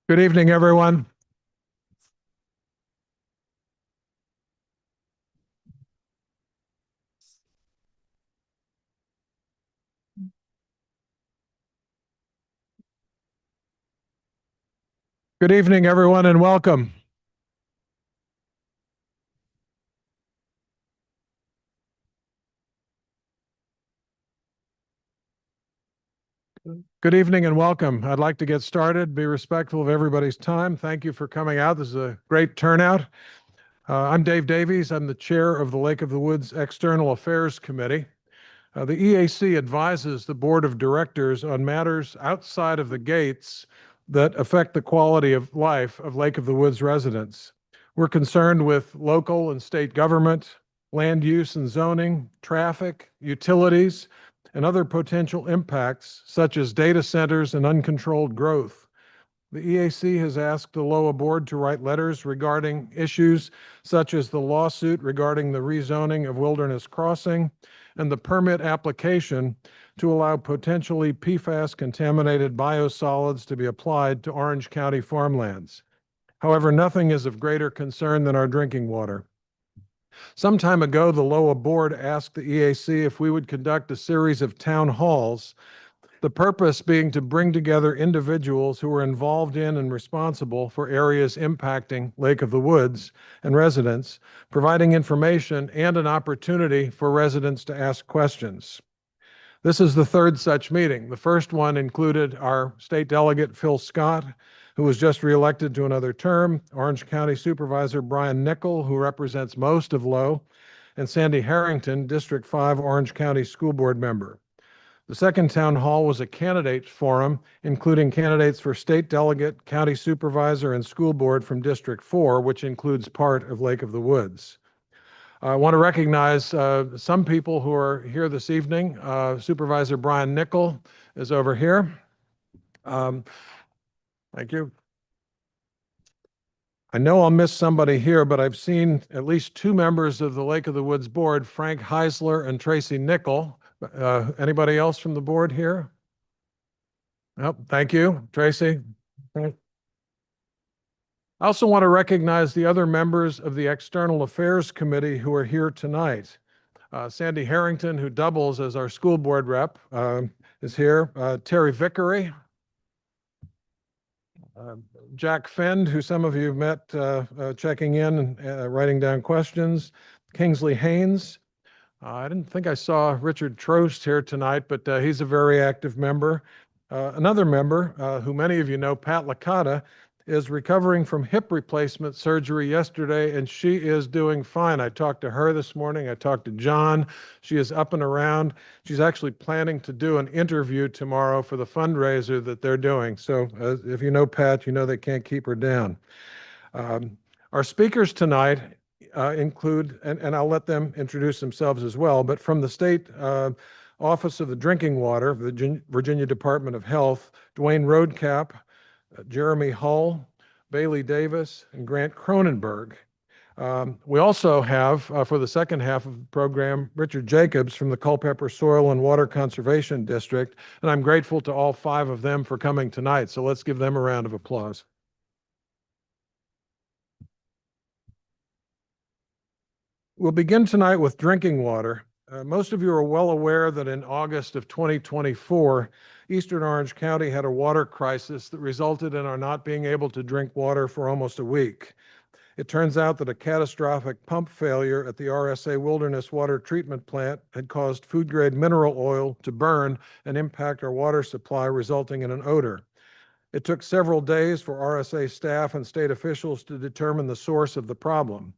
Good evening, everyone. Good evening, everyone, and welcome. Good evening and welcome. I'd like to get started, be respectful of everybody's time. Thank you for coming out. This is a great turnout. I'm Dave Davies. I'm the chair of the Lake of the Woods External Affairs Committee. The EAC advises the board of directors on matters outside of the gates that affect the quality of life of Lake of the Woods residents. We're concerned with local and state government, land use and zoning, traffic, utilities, and other potential impacts such as data centers and uncontrolled growth. The EAC has asked the LOA board to write letters regarding issues such as the lawsuit regarding the rezoning of Wilderness Crossing and the permit application to allow potentially PFAS contaminated biosolids to be applied to Orange County farmlands. However, nothing is of greater concern than our drinking water. Some time ago, the LOA board asked the EAC if we would conduct a series of town halls, the purpose being to bring together individuals who are involved in and responsible for areas impacting Lake of the Woods and residents, providing information and an opportunity for residents to ask questions. This is the third such meeting. The first one included our state delegate, Phil Scott, who was just reelected to another term, Orange County Supervisor Brian Nickel, who represents most of Low, and Sandy Harrington, District 5 Orange County School Board member. The second town hall was a candidate forum, including candidates for state delegate, county supervisor, and school board from District 4, which includes part of Lake of the Woods. I want to recognize some people who are here this evening. Supervisor Brian Nickel is over here. Thank you. I know I'll miss somebody here, but I've seen at least two members of the Lake of the Woods board, Frank Heisler and Tracy Nickel. Anybody else from the board here? Nope, thank you, Tracy. I also want to recognize the other members of the External Affairs Committee who are here tonight. Sandy Harrington, who doubles as our school board rep, is here. Terry Vickery. Jack Fend, who some of you have met checking in and writing down questions. Kingsley Haynes. I didn't think I saw Richard Trost here tonight, but he's a very active member. Another member, who many of you know, Pat Licata, is recovering from hip replacement surgery yesterday, and she is doing fine. I talked to her this morning. I talked to John. She is up and around. She's actually planning to do an interview tomorrow for the fundraiser that they're doing. So if you know Pat, you know they can't keep her down. Our speakers tonight include, and I'll let them introduce themselves as well, but from the state Office of the Drinking Water, the Virginia Department of Health, Dwayne Roadcap, Jeremy Hull, Bailey Davis, and Grant Cronenberg. We also have, for the second half of the program, Richard Jacobs from the Culpeper Soil and Water Conservation District, and I'm grateful to all five of them for coming tonight, so let's give them a round of applause. We'll begin tonight with drinking water. Most of you are well aware that in August of 2024, Eastern Orange County had a water crisis that resulted in our not being able to drink water for almost a week. It turns out that a catastrophic pump failure at the RSA Wilderness Water Treatment Plant had caused food-grade mineral oil to burn and impact our water supply, resulting in an odor. It took several days for RSA staff and state officials to determine the source of the problem.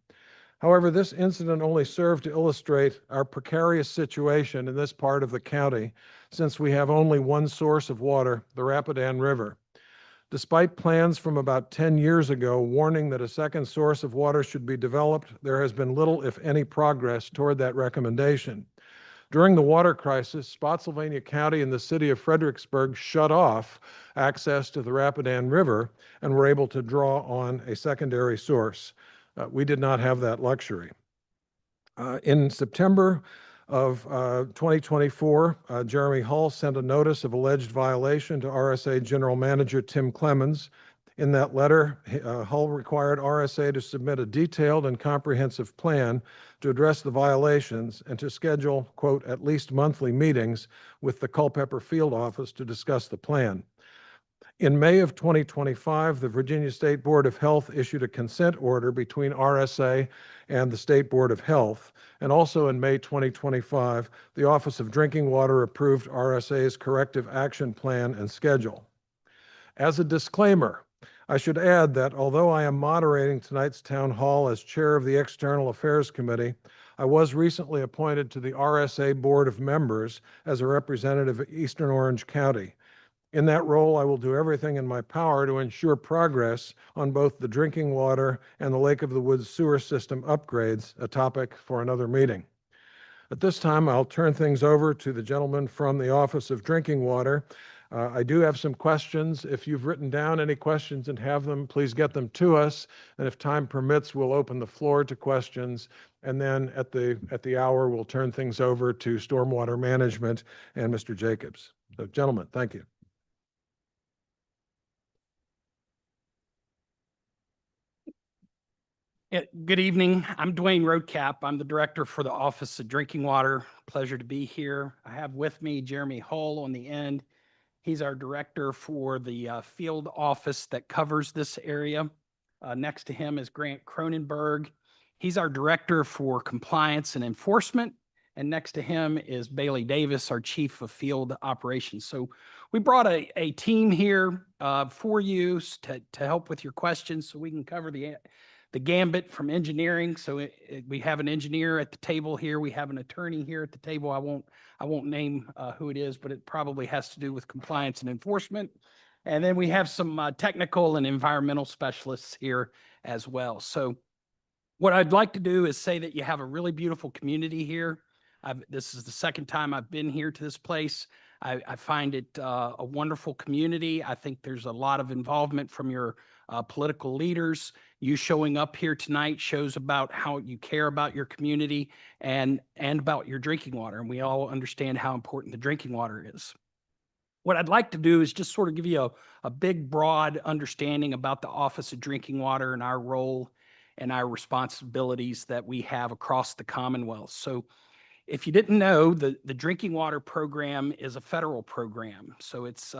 However, this incident only served to illustrate our precarious situation in this part of the county, since we have only one source of water, the Rapidan River. Despite plans from about 10 years ago warning that a second source of water should be developed, there has been little, if any, progress toward that recommendation. During the water crisis, Spotsylvania County and the city of Fredericksburg shut off access to the Rapidan River and were able to draw on a secondary source. We did not have that luxury. In September of 2024, Jeremy Hull sent a notice of alleged violation to RSA General Manager Tim Clemens. In that letter, Hull required RSA to submit a detailed and comprehensive plan to address the violations and to schedule, quote, at least monthly meetings with the Culpeper Field Office to discuss the plan. In May of 2025, the Virginia State Board of Health issued a consent order between RSA and the State Board of Health. And also in May 2025, the Office of Drinking Water approved RSA's corrective action plan and schedule. As a disclaimer, I should add that although I am moderating tonight's town hall as chair of the External Affairs Committee, I was recently appointed to the RSA Board of Members as a representative of Eastern Orange County. In that role, I will do everything in my power to ensure progress on both the drinking water and the Lake of the Woods sewer system upgrades, a topic for another meeting. At this time, I'll turn things over to the gentleman from the Office of Drinking Water. I do have some questions. If you've written down any questions and have them, please get them to us. And if time permits, we'll open the floor to questions. And then at the hour, we'll turn things over to Stormwater Management and Mr. Jacobs. So, gentlemen, thank you. Good evening. I'm Dwayne Roadcap. I'm the director for the Office of Drinking Water. Pleasure to be here. I have with me Jeremy Hull on the end. He's our director for the field office that covers this area. Next to him is Grant Cronenberg. He's our director for compliance and enforcement. And next to him is Bailey Davis, our chief of field operations. So we brought a team here for you to help with your questions so we can cover the gambit from engineering. So we have an engineer at the table here. We have an attorney here at the table. I won't name who it is, but it probably has to do with compliance and enforcement. And then we have some technical and environmental specialists here as well. So what I'd like to do is say that you have a really beautiful community here. This is the second time I've been here to this place. I find it a wonderful community. I think there's a lot of involvement from your political leaders. You showing up here tonight shows about how you care about your community and about your drinking water. And we all understand how important the drinking water is. What I'd like to do is just sort of give you a big, broad understanding about the Office of Drinking Water and our role and our responsibilities that we have across the Commonwealth. So if you didn't know, the drinking water program is a federal program. So it's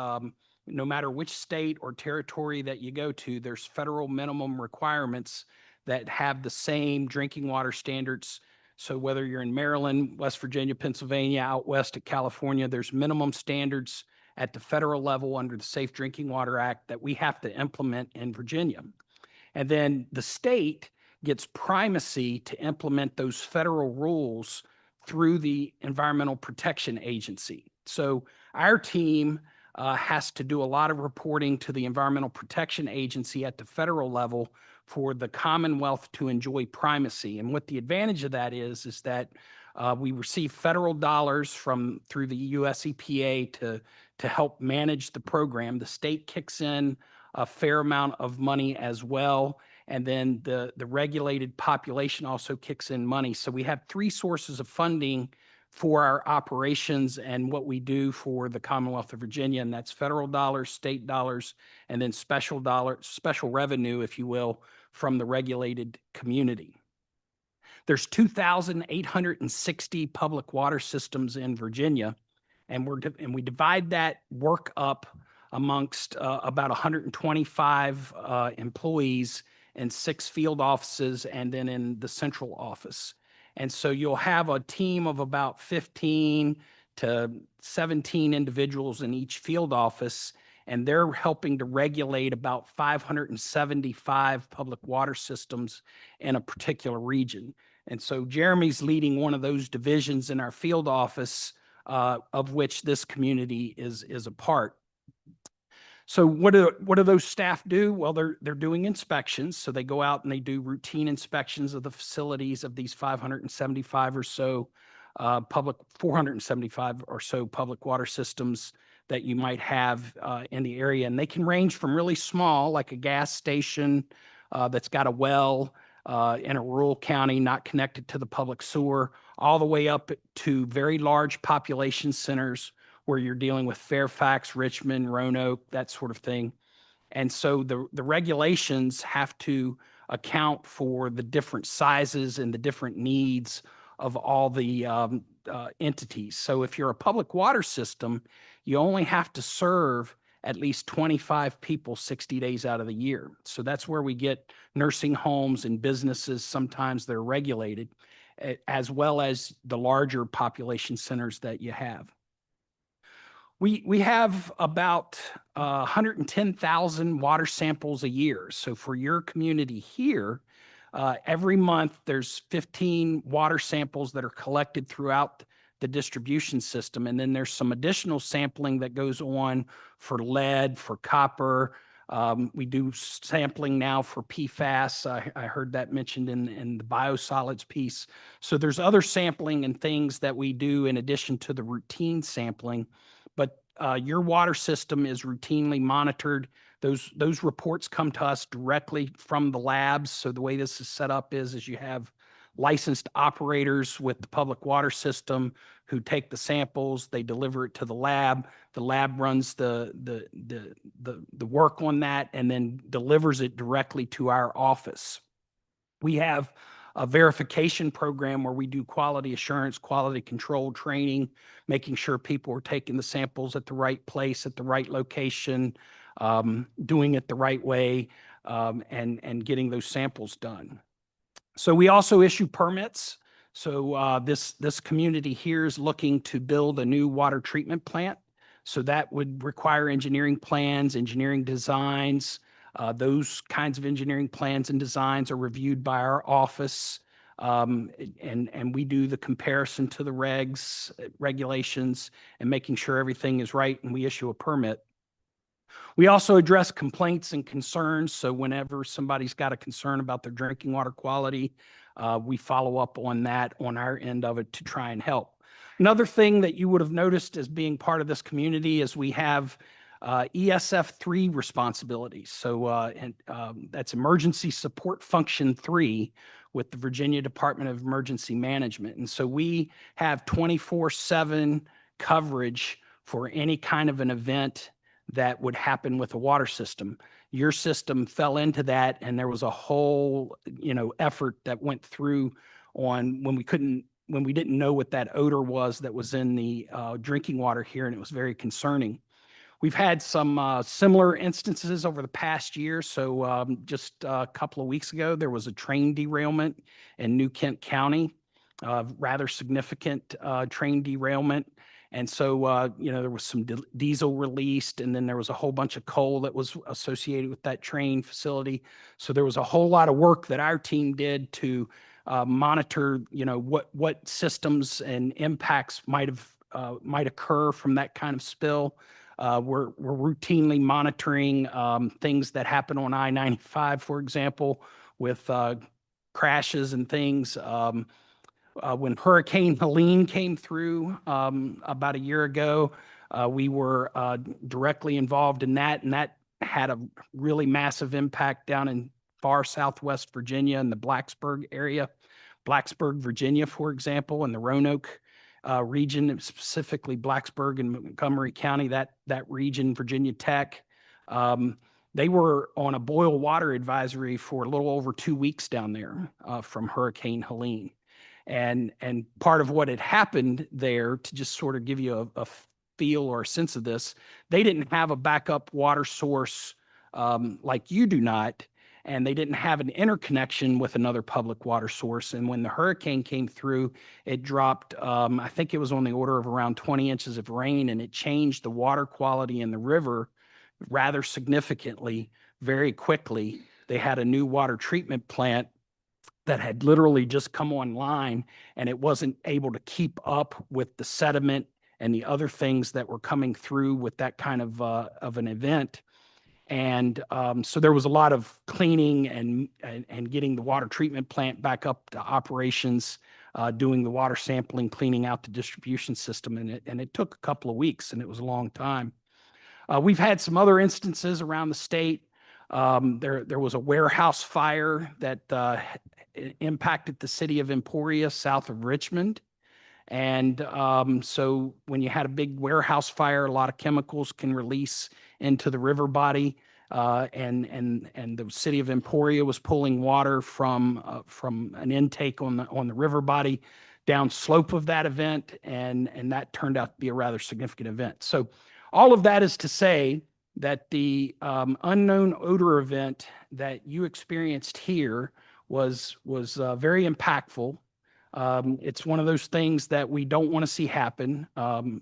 no matter which state or territory that you go to, there's federal minimum requirements that have the same drinking water standards. So whether you're in Maryland, West Virginia, Pennsylvania, out west of California, there's minimum standards at the federal level under the Safe Drinking Water Act that we have to implement in Virginia. And then the state gets primacy to implement those federal rules through the Environmental Protection Agency. So our team has to do a lot of reporting to the Environmental Protection Agency at the federal level for the Commonwealth to enjoy primacy. And what the advantage of that is that we receive federal dollars through the US EPA to help manage the program. The state kicks in a fair amount of money as well. And then the regulated population also kicks in money. So we have three sources of funding for our operations and what we do for the Commonwealth of Virginia, and that's federal dollars, state dollars, and then special revenue, if you will, from the regulated community. There's 2,860 public water systems in Virginia, and we divide that work up amongst about 125 employees in 6 field offices and then in the central office. And so you'll have a team of about 15 to 17 individuals in each field office, and they're helping to regulate about 575 public water systems in a particular region. And so Jeremy's leading one of those divisions in our field office, of which this community is a part. So what do those staff do? Well, they're doing inspections. So they go out and they do routine inspections of the facilities of these 575 or so 475 or so public water systems that you might have in the area. And they can range from really small, like a gas station that's got a well in a rural county not connected to the public sewer, all the way up to very large population centers where you're dealing with Fairfax, Richmond, Roanoke, that sort of thing. And so the regulations have to account for the different sizes and the different needs of all the entities. So if you're a public water system, you only have to serve at least 25 people 60 days out of the year. So that's where we get nursing homes and businesses. Sometimes they're regulated, as well as the larger population centers that you have. We have about 110,000 water samples a year. So for your community here, every month there's 15 water samples that are collected throughout the distribution system. And then there's some additional sampling that goes on for lead, for copper. We do sampling now for PFAS. I heard that mentioned in the biosolids piece. So there's other sampling and things that we do in addition to the routine sampling. But your water system is routinely monitored. Those reports come to us directly from the labs. So the way this is set up is you have licensed operators with the public water system who take the samples, they deliver it to the lab. The lab runs the work on that and then delivers it directly to our office. We have a verification program where we do quality assurance, quality control training, making sure people are taking the samples at the right place, at the right location, doing it the right way, and getting those samples done. So we also issue permits. So this community here is looking to build a new water treatment plant. So that would require engineering plans, engineering designs. Those kinds of engineering plans and designs are reviewed by our office. And we do the comparison to the regulations and making sure everything is right, and we issue a permit. We also address complaints and concerns. So whenever somebody's got a concern about their drinking water quality, we follow up on that on our end of it to try and help. Another thing that you would have noticed as being part of this community is we have ESF3 responsibilities. So that's Emergency Support Function 3 with the Virginia Department of Emergency Management. And so we have 24/7 coverage for any kind of an event that would happen with a water system. Your system fell into that, and there was a whole, effort that went through on when we didn't know what that odor was that was in the drinking water here, and it was very concerning. We've had some similar instances over the past year. So just a couple of weeks ago, there was a train derailment in New Kent County, rather significant train derailment. And so, there was some diesel released, and then there was a whole bunch of coal that was associated with that train facility. So there was a whole lot of work that our team did to monitor, what systems and impacts might occur from that kind of spill. We're routinely monitoring things that happen on I-95, for example, with crashes and things. When Hurricane Helene came through about a year ago, we were directly involved in that, and that had a really massive impact down in far southwest Virginia in the Blacksburg area. Blacksburg, Virginia, for example, in the Roanoke region, specifically Blacksburg and Montgomery County, that region, Virginia Tech. They were on a boil water advisory for a little over 2 weeks down there from Hurricane Helene. And part of what had happened there, to just sort of give you a feel or a sense of this, they didn't have a backup water source like you do not, and they didn't have an interconnection with another public water source. And when the hurricane came through, it dropped, I think it was on the order of around 20 inches of rain, and it changed the water quality in the river rather significantly, very quickly. They had a new water treatment plant that had literally just come online, and it wasn't able to keep up with the sediment and the other things that were coming through with that kind of an event. And so there was a lot of cleaning and getting the water treatment plant back up to operations, doing the water sampling, cleaning out the distribution system, and it took a couple of weeks, and it was a long time. We've had some other instances around the state. There was a warehouse fire that impacted the city of Emporia, south of Richmond. And so when you had a big warehouse fire, a lot of chemicals can release into the river body. and the city of Emporia was pulling water from an intake on the river body down slope of that event, and that turned out to be a rather significant event. So all of that is to say that the unknown odor event that you experienced here was very impactful. It's one of those things that we don't want to see happen.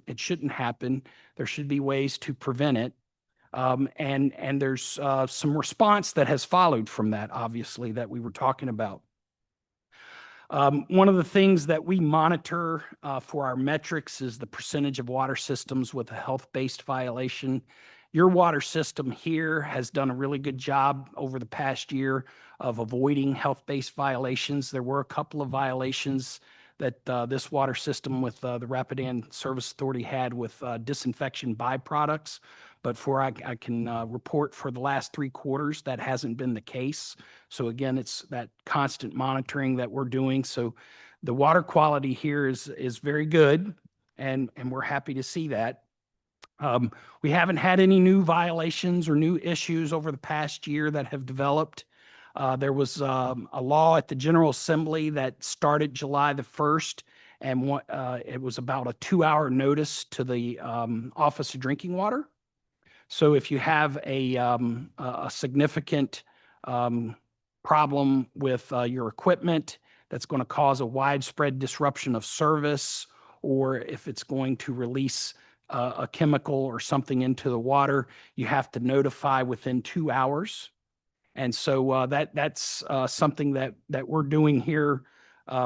It shouldn't happen. There should be ways to prevent it. And there's some response that has followed from that, obviously, that we were talking about. One of the things that we monitor for our metrics is the percentage of water systems with a health-based violation. Your water system here has done a really good job over the past year of avoiding health-based violations. There were a couple of violations that this water system with the Rapidan Service Authority had with disinfection byproducts. But I can report for the last 3 quarters, that hasn't been the case. So again, it's that constant monitoring that we're doing. So the water quality here is very good, and we're happy to see that. We haven't had any new violations or new issues over the past year that have developed. There was a law at the General Assembly that started July the 1st, and it was about a 2-hour notice to the Office of Drinking Water. So if you have a significant problem with your equipment that's going to cause a widespread disruption of service, or if it's going to release a chemical or something into the water, you have to notify within 2 hours. And so that's something that we're doing here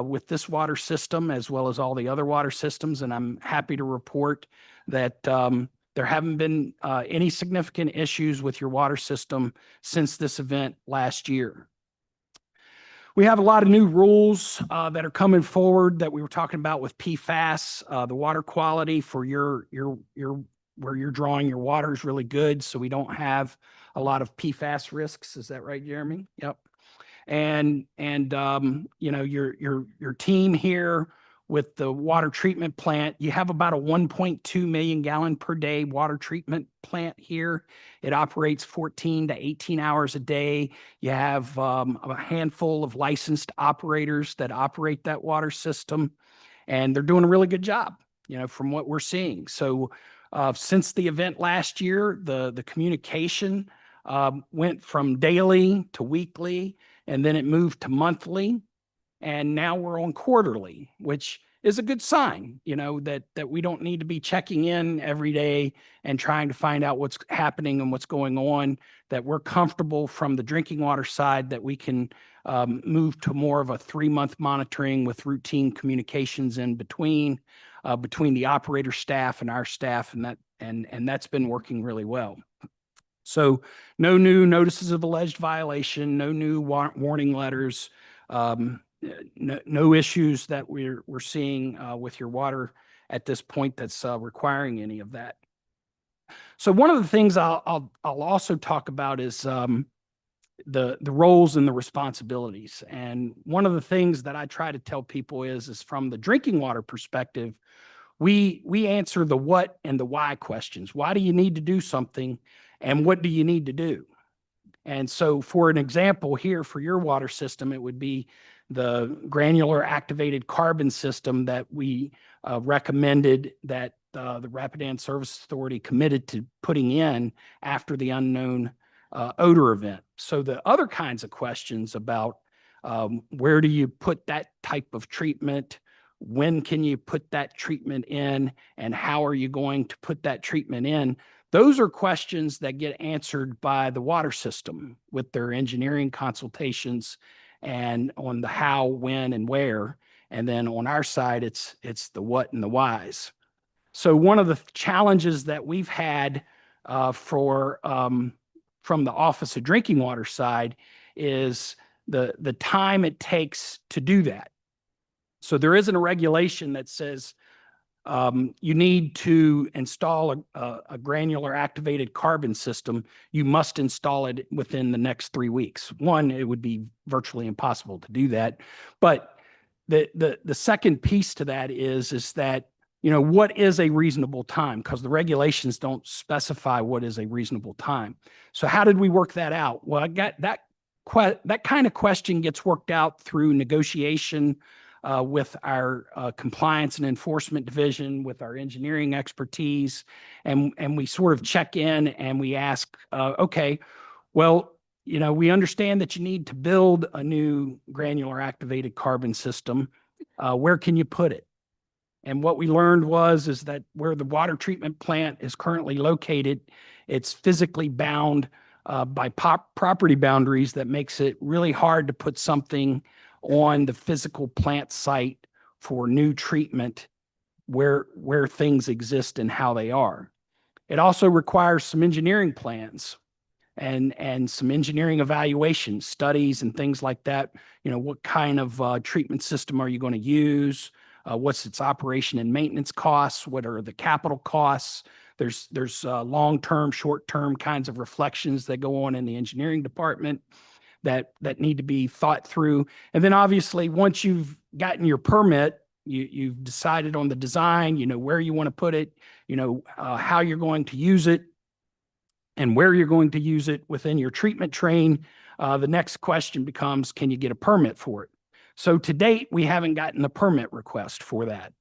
with this water system, as well as all the other water systems. And I'm happy to report that there haven't been any significant issues with your water system since this event last year. We have a lot of new rules that are coming forward that we were talking about with PFAS. The water quality for where you're drawing your water is really good, so we don't have a lot of PFAS risks. Is that right, Jeremy? Yep. And you know, your team here with the water treatment plant, you have about a 1.2 million gallon per day water treatment plant here. It operates 14 to 18 hours a day. You have a handful of licensed operators that operate that water system, and they're doing a really good job, you know, from what we're seeing. So since the event last year, the communication went from daily to weekly, and then it moved to monthly. And now we're on quarterly, which is a good sign, you know, that we don't need to be checking in every day and trying to find out what's happening and what's going on, that we're comfortable from the drinking water side that we can move to more of a 3-month monitoring with routine communications in between the operator staff and our staff, and that's been working really well. So no new notices of alleged violation, no new warning letters, no issues that we're seeing with your water at this point that's requiring any of that. So one of the things I'll also talk about is the roles and the responsibilities. And one of the things that I try to tell people is from the drinking water perspective, we answer the what and the why questions. Why do you need to do something, and what do you need to do? And so for an example here for your water system, it would be the granular activated carbon system that we recommended that the Rapidan Service Authority committed to putting in after the unknown odor event. So the other kinds of questions about where do you put that type of treatment, when can you put that treatment in, and how are you going to put that treatment in? Those are questions that get answered by the water system with their engineering consultations and on the how, when, and where. And then on our side, it's the what and the whys. So one of the challenges that we've had from the Office of Drinking Water side is the time it takes to do that. So there isn't a regulation that says you need to install a granular activated carbon system. You must install it within the next 3 weeks. One, it would be virtually impossible to do that. But the second piece to that is that what is a reasonable time? Because the regulations don't specify what is a reasonable time. So how did we work that out? Well, I got that kind of question gets worked out through negotiation with our compliance and enforcement division, with our engineering expertise, and we sort of check in and we ask, okay, well, we understand that you need to build a new granular activated carbon system. Where can you put it? And what we learned is that where the water treatment plant is currently located, it's physically bound by property boundaries that makes it really hard to put something on the physical plant site for new treatment where things exist and how they are. It also requires some engineering plans and some engineering evaluation studies and things like that. What kind of treatment system are you going to use? What's its operation and maintenance costs? What are the capital costs? There's long-term, short-term kinds of reflections that go on in the engineering department that need to be thought through. And then obviously, once you've gotten your permit, you've decided on the design, where you want to put it, how you're going to use it, and where you're going to use it within your treatment train. The next question becomes, can you get a permit for it? So to date, we haven't gotten a permit request for that.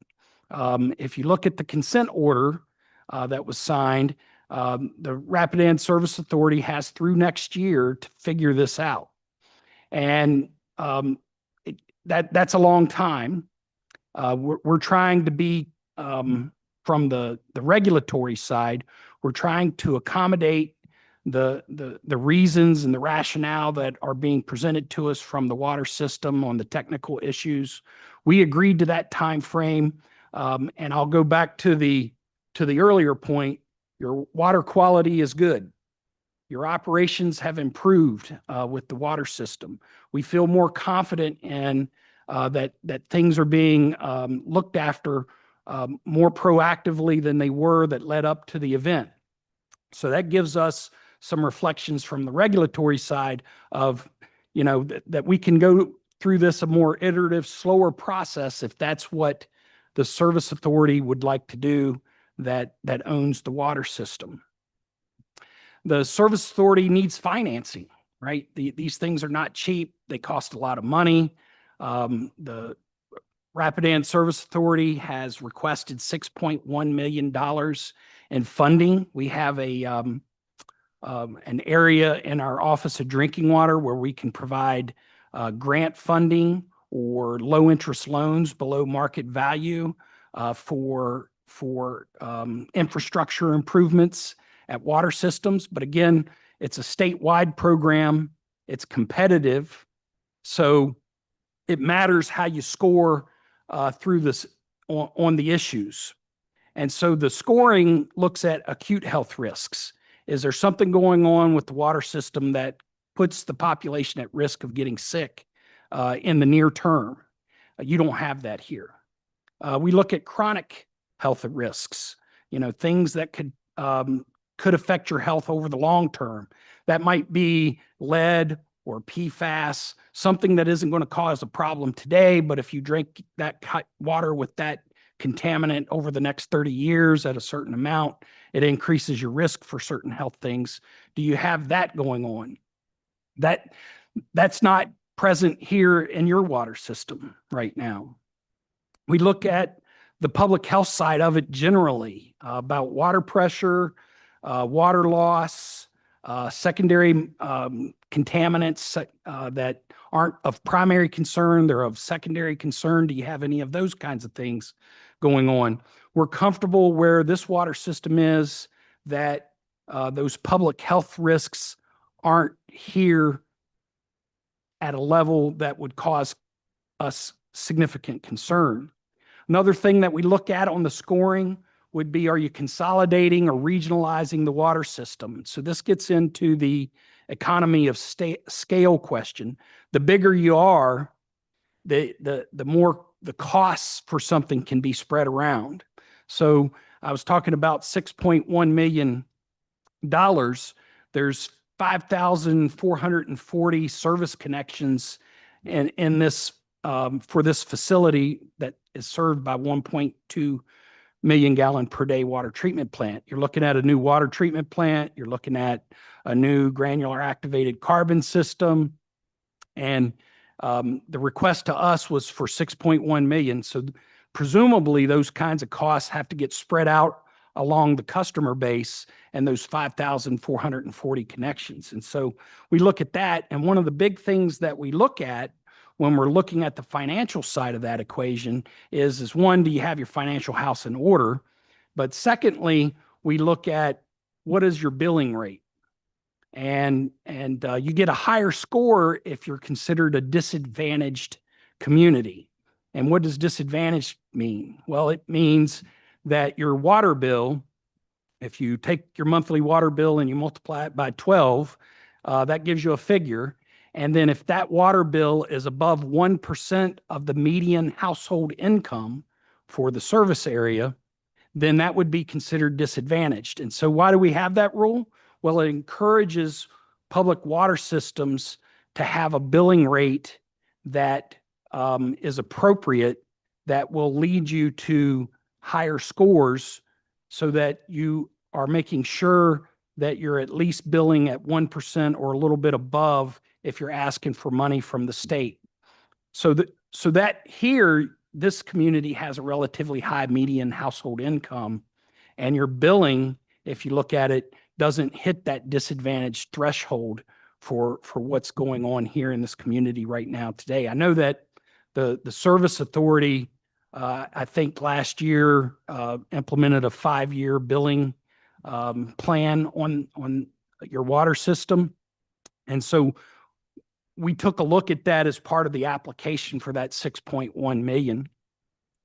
If you look at the consent order that was signed, the Rapidan Service Authority has through next year to figure this out. And that's a long time. We're trying to be, from the regulatory side, we're trying to accommodate the reasons and the rationale that are being presented to us from the water system on the technical issues. We agreed to that time frame, and I'll go back to the earlier point. Your water quality is good. Your operations have improved with the water system. We feel more confident in that things are being looked after more proactively than they were that led up to the event. So that gives us some reflections from the regulatory side of, that we can go through this a more iterative, slower process if that's what the service authority would like to do that owns the water system. The service authority needs financing, right? These things are not cheap. They cost a lot of money. The Rapidan Service Authority has requested $6.1 million in funding. We have an area in our Office of Drinking Water where we can provide grant funding or low interest loans below market value for infrastructure improvements at water systems. But again, it's a statewide program. It's competitive. So it matters how you score through this on the issues. And so the scoring looks at acute health risks. Is there something going on with the water system that puts the population at risk of getting sick in the near term? You don't have that here. We look at chronic health risks, things that could affect your health over the long term. That might be lead or PFAS, something that isn't going to cause a problem today, but if you drink that water with that contaminant over the next 30 years at a certain amount, it increases your risk for certain health things. Do you have that going on? That's not present here in your water system right now. We look at the public health side of it generally, about water pressure, water loss, secondary contaminants that aren't of primary concern, they're of secondary concern. Do you have any of those kinds of things going on? We're comfortable where this water system is, that those public health risks aren't here at a level that would cause us significant concern. Another thing that we look at on the scoring would be, are you consolidating or regionalizing the water system? So this gets into the economy of scale question. The bigger you are, the more the costs for something can be spread around. So I was talking about $6.1 million. There's 5,440 service connections in this for this facility that is served by 1.2 million gallon per day water treatment plant. You're looking at a new water treatment plant. You're looking at a new granular activated carbon system. And the request to us was for 6.1 million. So presumably those kinds of costs have to get spread out along the customer base and those 5,440 connections. And so we look at that. And one of the big things that we look at when we're looking at the financial side of that equation is one, do you have your financial house in order? But secondly, we look at what is your billing rate? And you get a higher score if you're considered a disadvantaged community. And what does disadvantaged mean? Well, it means that your water bill, if you take your monthly water bill and you multiply it by 12, that gives you a figure. And then if that water bill is above 1% of the median household income for the service area, then that would be considered disadvantaged. And so why do we have that rule? Well, it encourages public water systems to have a billing rate that is appropriate, that will lead you to higher scores so that you are making sure that you're at least billing at 1% or a little bit above if you're asking for money from the state. So that here, this community has a relatively high median household income, and your billing, if you look at it, doesn't hit that disadvantaged threshold for what's going on here in this community right now today. I know that the service authority, I think last year, implemented a 5-year billing plan on your water system. And so we took a look at that as part of the application for that 6.1 million,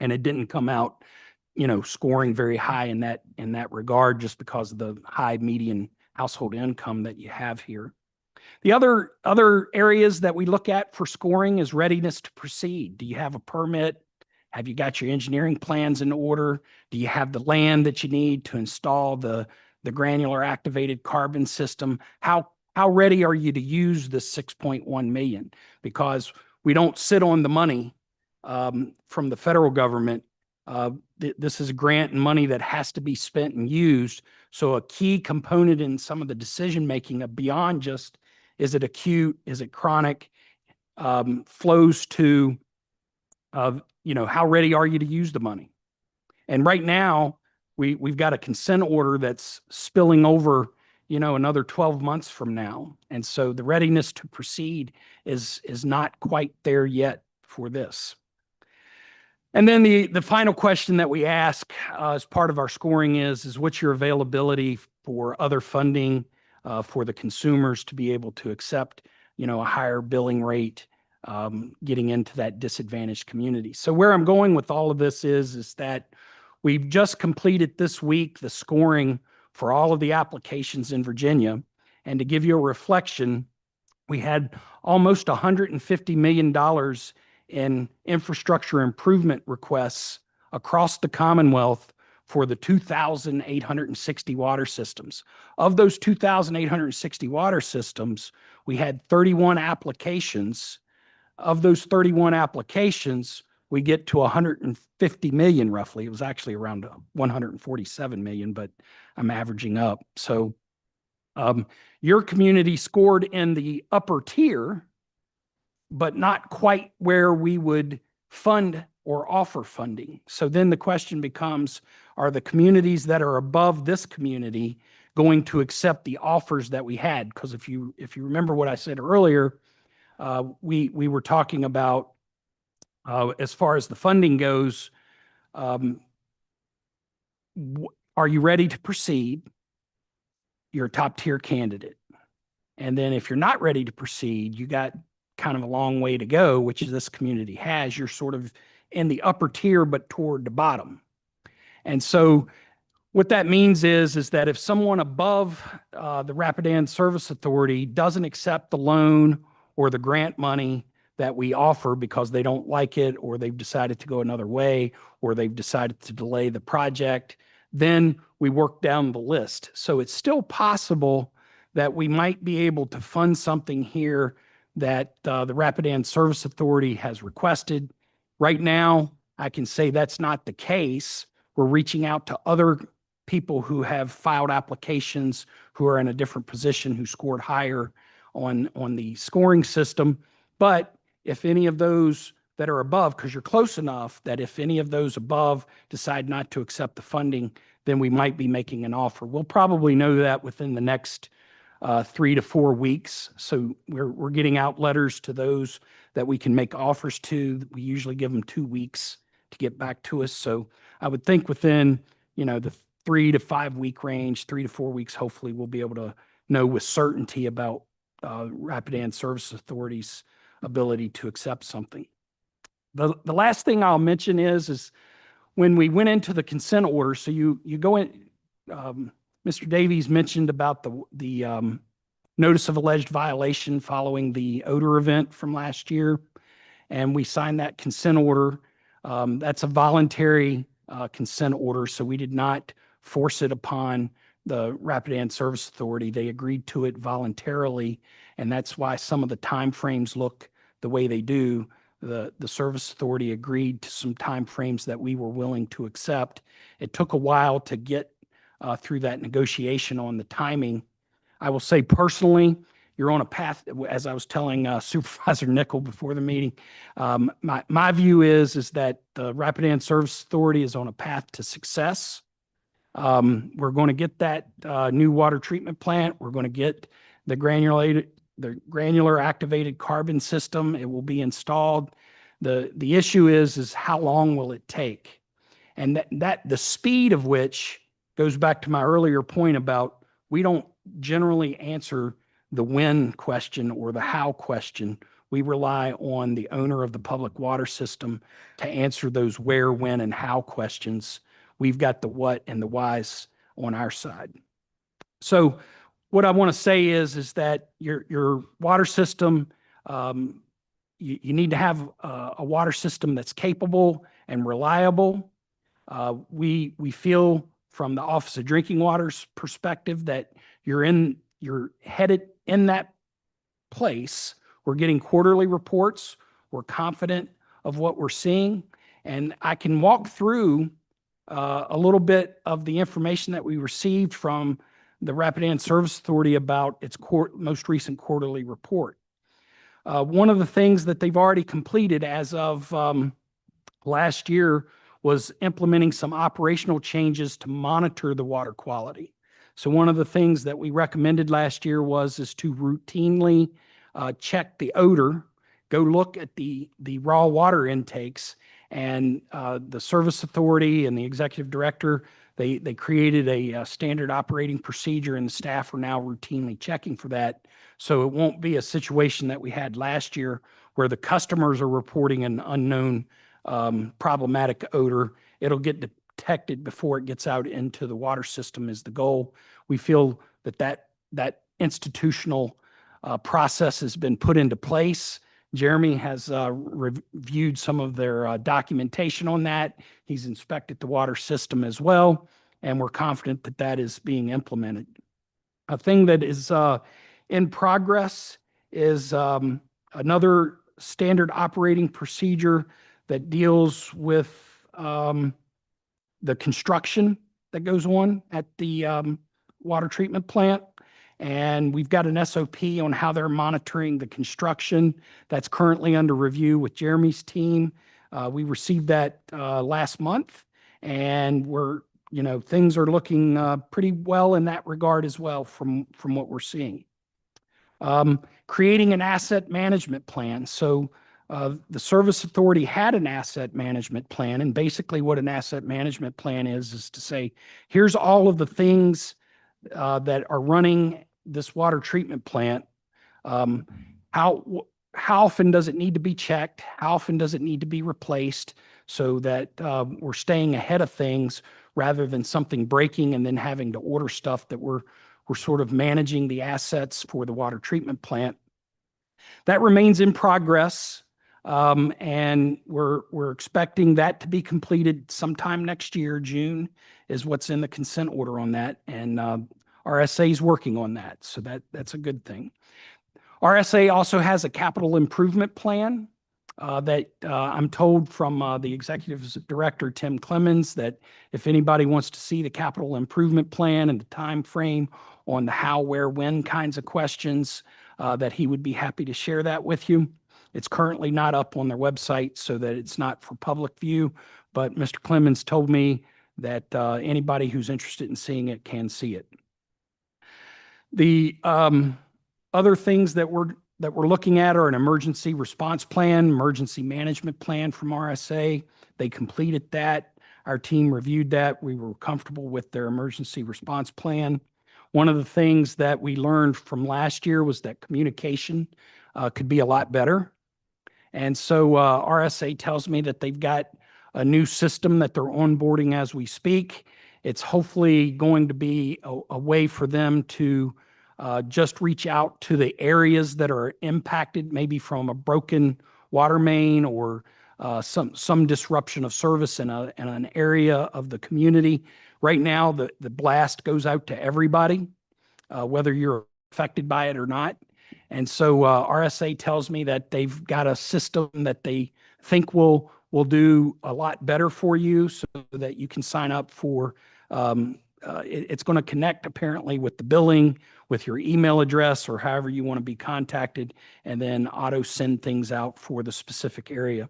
and it didn't come out, scoring very high in that regard, just because of the high median household income that you have here. The other areas that we look at for scoring is readiness to proceed. Do you have a permit? Have you got your engineering plans in order? Do you have the land that you need to install the granular activated carbon system? How ready are you to use the 6.1 million? Because we don't sit on the money from the federal government. This is a grant and money that has to be spent and used. So a key component in some of the decision making beyond just, is it acute, is it chronic, flows to, how ready are you to use the money? And right now, we've got a consent order that's spilling over, another 12 months from now. And so the readiness to proceed is not quite there yet for this. And then the final question that we ask as part of our scoring is what's your availability for other funding for the consumers to be able to accept, a higher billing rate, getting into that disadvantaged community. So where I'm going with all of this is that we've just completed this week the scoring for all of the applications in Virginia. And to give you a reflection, we had almost $150 million in infrastructure improvement requests across the Commonwealth for the 2,860 water systems. Of those 2,860 water systems, we had 31 applications. Of those 31 applications, we get to 150 million roughly. It was actually around 147 million, but I'm averaging up. So your community scored in the upper tier, but not quite where we would fund or offer funding. So then the question becomes, are the communities that are above this community going to accept the offers that we had? Because if you remember what I said earlier, we were talking about, as far as the funding goes, are you ready to proceed? You're a top tier candidate. And then if you're not ready to proceed, you got kind of a long way to go, which this community has. You're sort of in the upper tier, but toward the bottom. And so what that means is that if someone above the Rapidan Service Authority doesn't accept the loan or the grant money that we offer because they don't like it, or they've decided to go another way, or they've decided to delay the project, then we work down the list. So it's still possible that we might be able to fund something here that the Rapidan Service Authority has requested. Right now, I can say that's not the case. We're reaching out to other people who have filed applications who are in a different position, who scored higher on the scoring system. But if any of those that are above, because you're close enough that if any of those above decide not to accept the funding, then we might be making an offer. We'll probably know that within the next 3 to 4 weeks. So we're getting out letters to those that we can make offers to. We usually give them 2 weeks to get back to us. So I would think within, the 3 to 5 week range, 3 to 4 weeks, hopefully we'll be able to know with certainty about Rapidan Service Authority's ability to accept something. The last thing I'll mention is when we went into the consent order, so you go in, Mr. Davies mentioned about the notice of alleged violation following the odor event from last year, and we signed that consent order. That's a voluntary consent order, so we did not force it upon the Rapidan Service Authority. They agreed to it voluntarily, and that's why some of the timeframes look the way they do. The Service Authority agreed to some timeframes that we were willing to accept. It took a while to get through that negotiation on the timing. I will say personally, you're on a path, as I was telling Supervisor Nickel before the meeting. My view is that the Rapidan Service Authority is on a path to success. We're going to get that new water treatment plant. We're going to get the granular activated carbon system. It will be installed. The issue is how long will it take? And that the speed of which goes back to my earlier point about we don't generally answer the when question or the how question. We rely on the owner of the public water system to answer those where, when, and how questions. We've got the what and the whys on our side. So what I want to say is that your water system, you need to have a water system that's capable and reliable. We feel from the Office of Drinking Water's perspective that you're headed in that place. We're getting quarterly reports. We're confident of what we're seeing. And I can walk through a little bit of the information that we received from the Rapidan Service Authority about its most recent quarterly report. One of the things that they've already completed as of last year was implementing some operational changes to monitor the water quality. So one of the things that we recommended last year is to routinely check the odor, go look at the raw water intakes, and the Service Authority and the Executive Director, they created a standard operating procedure, and the staff are now routinely checking for that. So it won't be a situation that we had last year where the customers are reporting an unknown problematic odor. It'll get detected before it gets out into the water system is the goal. We feel that institutional process has been put into place. Jeremy has reviewed some of their documentation on that. He's inspected the water system as well, and we're confident that that is being implemented. A thing that is in progress is another standard operating procedure that deals with the construction that goes on at the water treatment plant. And we've got an SOP on how they're monitoring the construction that's currently under review with Jeremy's team. We received that last month, and things are looking pretty well in that regard as well from what we're seeing. Creating an asset management plan. So the Service Authority had an asset management plan, and basically what an asset management plan is to say, here's all of the things that are running this water treatment plant. How often does it need to be checked? How often does it need to be replaced so that we're staying ahead of things rather than something breaking and then having to order stuff that we're sort of managing the assets for the water treatment plant. That remains in progress, and we're expecting that to be completed sometime next year. June is what's in the consent order on that, and RSA is working on that, so that's a good thing. RSA also has a capital improvement plan. that I'm told from the executive director, Tim Clemens, that if anybody wants to see the capital improvement plan and the time frame on the how, where, when kinds of questions, that he would be happy to share that with you. It's currently not up on their website so that it's not for public view, but Mr. Clemens told me that anybody who's interested in seeing it can see it. The other things that we're looking at are an emergency response plan, emergency management plan from RSA. They completed that. Our team reviewed that. We were comfortable with their emergency response plan. One of the things that we learned from last year was that communication could be a lot better. And so RSA tells me that they've got a new system that they're onboarding as we speak. It's hopefully going to be a way for them to just reach out to the areas that are impacted, maybe from a broken water main or some disruption of service in an area of the community. Right now, the blast goes out to everybody, whether you're affected by it or not. And so RSA tells me that they've got a system that they think will do a lot better for you, so that you can sign up for it's going to connect apparently with the billing, with your email address, or however you want to be contacted, and then auto send things out for the specific area.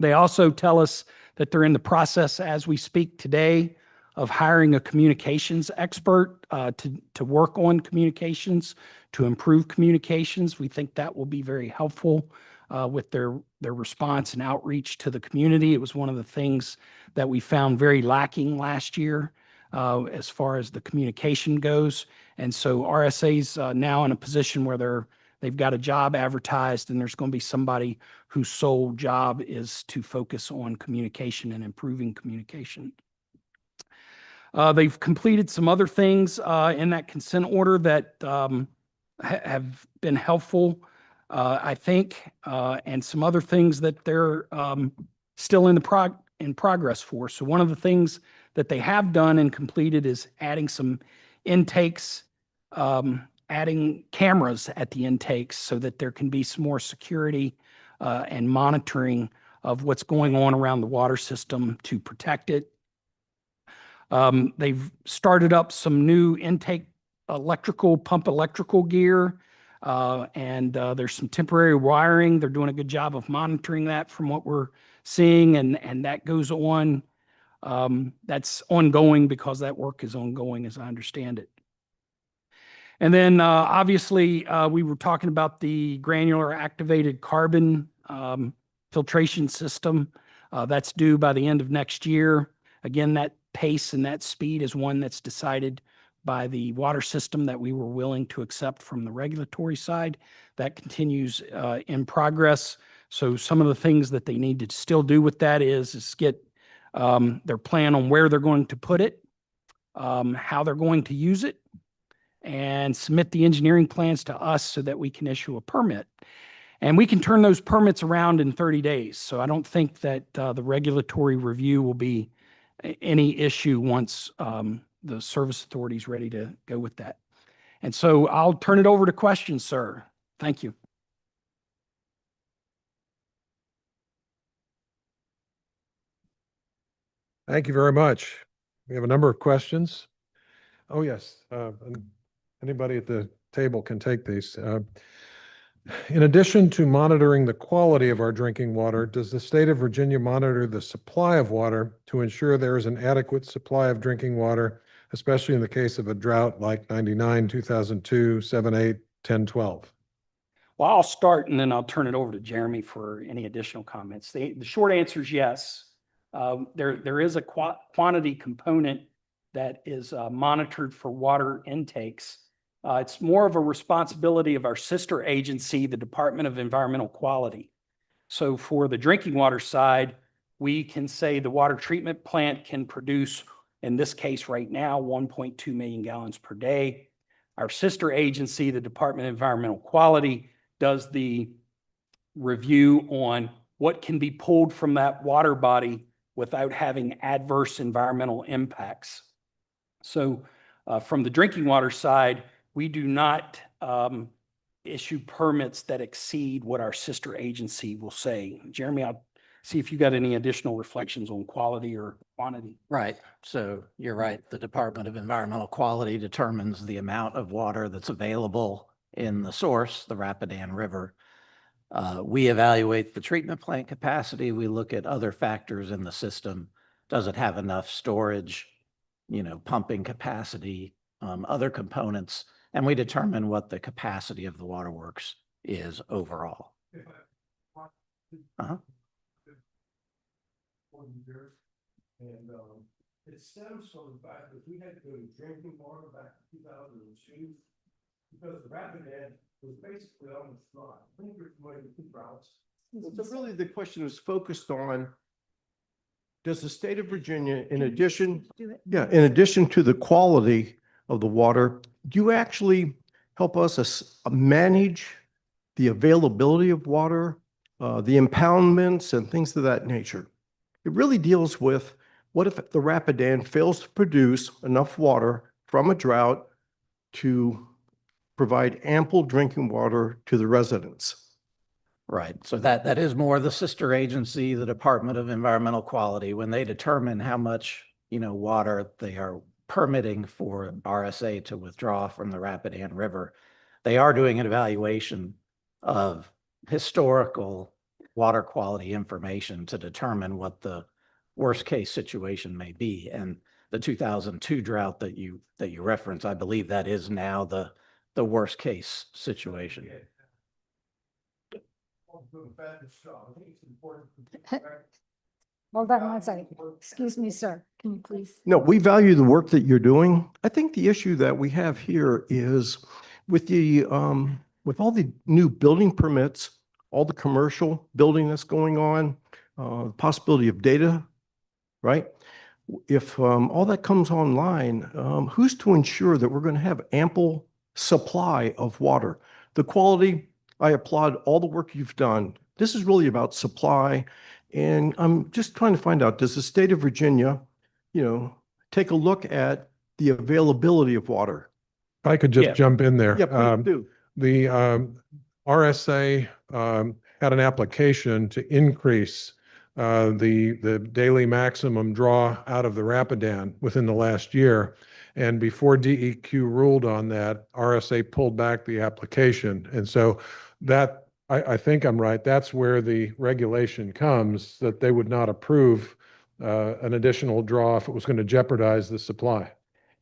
They also tell us that they're in the process as we speak today of hiring a communications expert to work on communications, to improve communications. We think that will be very helpful with their response and outreach to the community. It was one of the things that we found very lacking last year as far as the communication goes. And so RSA's now in a position where they've got a job advertised, and there's going to be somebody whose sole job is to focus on communication and improving communication. They've completed some other things in that consent order that have been helpful, I think, and some other things that they're still in progress for. So one of the things that they have done and completed is adding some intakes, adding cameras at the intakes so that there can be some more security and monitoring of what's going on around the water system to protect it. They've started up some new intake pump electrical gear, and there's some temporary wiring. They're doing a good job of monitoring that from what we're seeing, and that goes on. That's ongoing because that work is ongoing, as I understand it. And then obviously we were talking about the granular activated carbon filtration system. That's due by the end of next year. Again, that pace and that speed is one that's decided by the water system that we were willing to accept from the regulatory side. That continues in progress. So some of the things that they need to still do with that is get their plan on where they're going to put it, how they're going to use it, and submit the engineering plans to us so that we can issue a permit. And we can turn those permits around in 30 days. So I don't think that the regulatory review will be any issue once the service authority is ready to go with that. And so I'll turn it over to questions, sir. Thank you. Thank you very much. We have a number of questions. Oh, yes. Anybody at the table can take these. In addition to monitoring the quality of our drinking water, does the state of Virginia monitor the supply of water to ensure there is an adequate supply of drinking water, especially in the case of a drought like 99, 2002, 7, 8, 10, 12? Well, I'll start and then I'll turn it over to Jeremy for any additional comments. The short answer is yes. There is a quantity component that is monitored for water intakes. It's more of a responsibility of our sister agency, the Department of Environmental Quality. So for the drinking water side, we can say the water treatment plant can produce, in this case right now, 1.2 million gallons per day. Our sister agency, the Department of Environmental Quality, does the review on what can be pulled from that water body without having adverse environmental impacts. So from the drinking water side, we do not issue permits that exceed what our sister agency will say. Jeremy, I'll see if you got any additional reflections on quality or quantity. Right. So you're right. The Department of Environmental Quality determines the amount of water that's available in the source, the Rapidan River. We evaluate the treatment plant capacity. We look at other factors in the system. Does it have enough storage, pumping capacity, other components, and we determine what the capacity of the waterworks is overall. Uh-huh. And it stems from the fact that we had to go to drinking water back in 2002 because the Rapidan was basically almost dry. I think you're familiar with the droughts. So really the question is focused on, does the state of Virginia, in addition to the quality of the water, do you actually help us manage the availability of water, the impoundments and things of that nature? It really deals with what if the Rapidan fails to produce enough water from a drought to provide ample drinking water to the residents? Right. So that is more the sister agency, the Department of Environmental Quality, when they determine how much, water they are permitting for RSA to withdraw from the Rapidan River. They are doing an evaluation of historical water quality information to determine what the worst case situation may be. And the 2002 drought that you reference, I believe that is now the worst case situation. Hold on one second. Excuse me, sir. Can you please? No, we value the work that you're doing. I think the issue that we have here is with with all the new building permits, all the commercial building that's going on, the possibility of data, right? If all that comes online, who's to ensure that we're going to have ample supply of water? The quality, I applaud all the work you've done. This is really about supply. And I'm just trying to find out, does the state of Virginia, take a look at the availability of water? If I could just Yeah. jump in there. Yeah, please do. The RSA had an application to increase the daily maximum draw out of the Rapidan within the last year. And before DEQ ruled on that, RSA pulled back the application. And so that, I think I'm right, that's where the regulation comes, that they would not approve an additional draw if it was going to jeopardize the supply.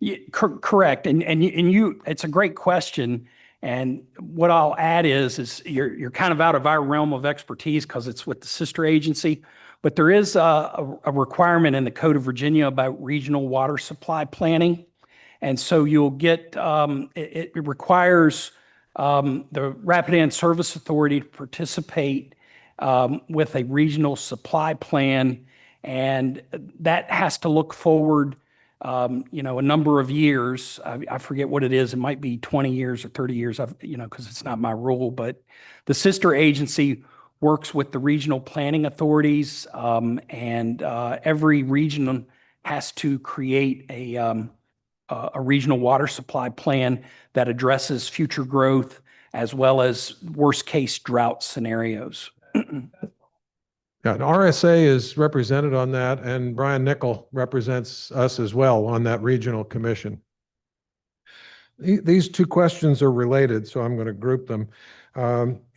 Yeah, correct. And you, it's a great question. And what I'll add is you're kind of out of our realm of expertise because it's with the sister agency, but there is a requirement in the Code of Virginia about regional water supply planning. And so you'll get, it requires the Rapidan Service Authority to participate with a regional supply plan. And that has to look forward a number of years. I forget what it is. It might be 20 years or 30 years, because it's not my rule, but the sister agency works with the regional planning authorities, and every region has to create a regional water supply plan that addresses future growth as well as worst case drought scenarios. Yeah, and RSA is represented on that, and Brian Nickel represents us as well on that regional commission. These two questions are related, so I'm going to group them.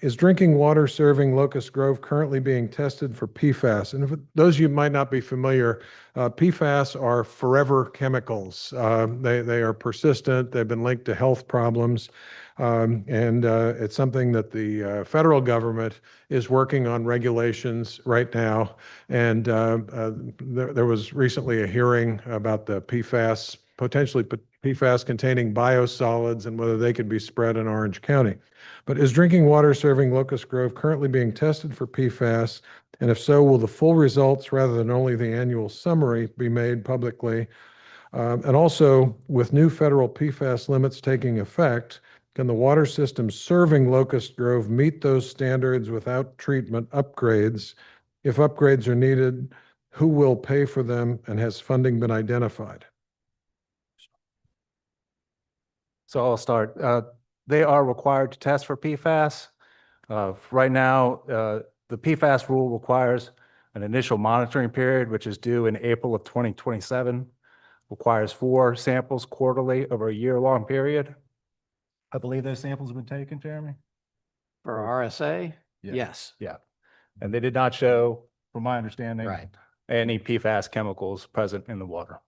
Is drinking water serving Locust Grove currently being tested for PFAS? And if those of you might not be familiar, PFAS are forever chemicals. They are persistent. They've been linked to health problems. And it's something that the federal government is working on regulations right now. And there was recently a hearing about the PFAS, potentially PFAS containing biosolids and whether they could be spread in Orange County. But is drinking water serving Locust Grove currently being tested for PFAS? And if so, will the full results rather than only the annual summary be made publicly? And also, with new federal PFAS limits taking effect, can the water system serving Locust Grove meet those standards without treatment upgrades? If upgrades are needed, who will pay for them, and has funding been identified? So I'll start. they are required to test for PFAS. Right now, the PFAS rule requires an initial monitoring period, which is due in April of 2027, requires 4 samples quarterly over a year-long period. I believe those samples have been taken, Jeremy? For RSA? Yeah. Yes. Yeah. And they did not show, from my understanding, Right. any PFAS chemicals present in the water.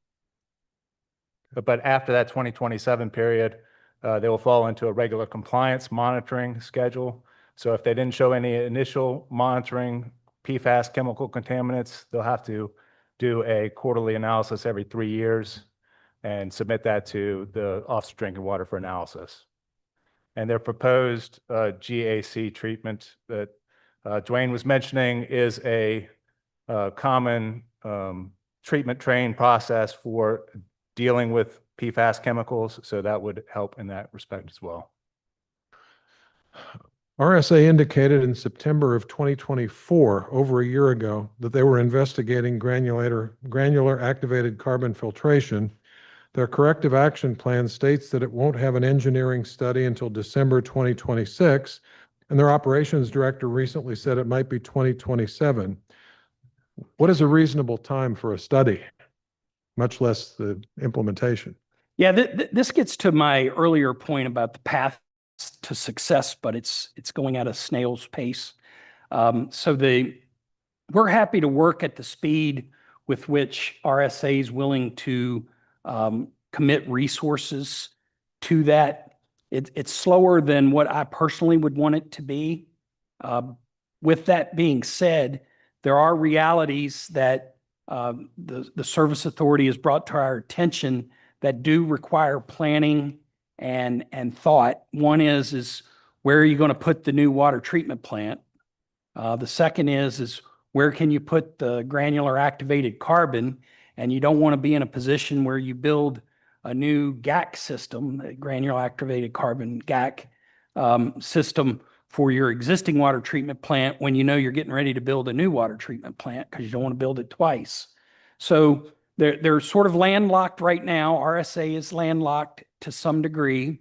But after that 2027 period, they will fall into a regular compliance monitoring schedule. So if they didn't show any initial monitoring PFAS chemical contaminants, they'll have to do a quarterly analysis every 3 years and submit that to the Office of Drinking Water for analysis. And their proposed GAC treatment that Dwayne was mentioning is a common treatment train process for dealing with PFAS chemicals, so that would help in that respect as well. RSA indicated in September of 2024, over a year ago, that they were investigating granular activated carbon filtration. Their corrective action plan states that it won't have an engineering study until December 2026, and their operations director recently said it might be 2027. What is a reasonable time for a study, much less the implementation? Yeah, this gets to my earlier point about the path to success, but it's going at a snail's pace. We're happy to work at the speed with which RSA is willing to commit resources to that. It's slower than what I personally would want it to be. With that being said, there are realities that the Service Authority has brought to our attention that do require planning and thought. One is where are you going to put the new water treatment plant? The second is where can you put the granular activated carbon? And you don't want to be in a position where you build a new GAC system, a granular activated carbon GAC system for your existing water treatment plant when you know you're getting ready to build a new water treatment plant because you don't want to build it twice. So they're sort of landlocked right now. RSA is landlocked to some degree.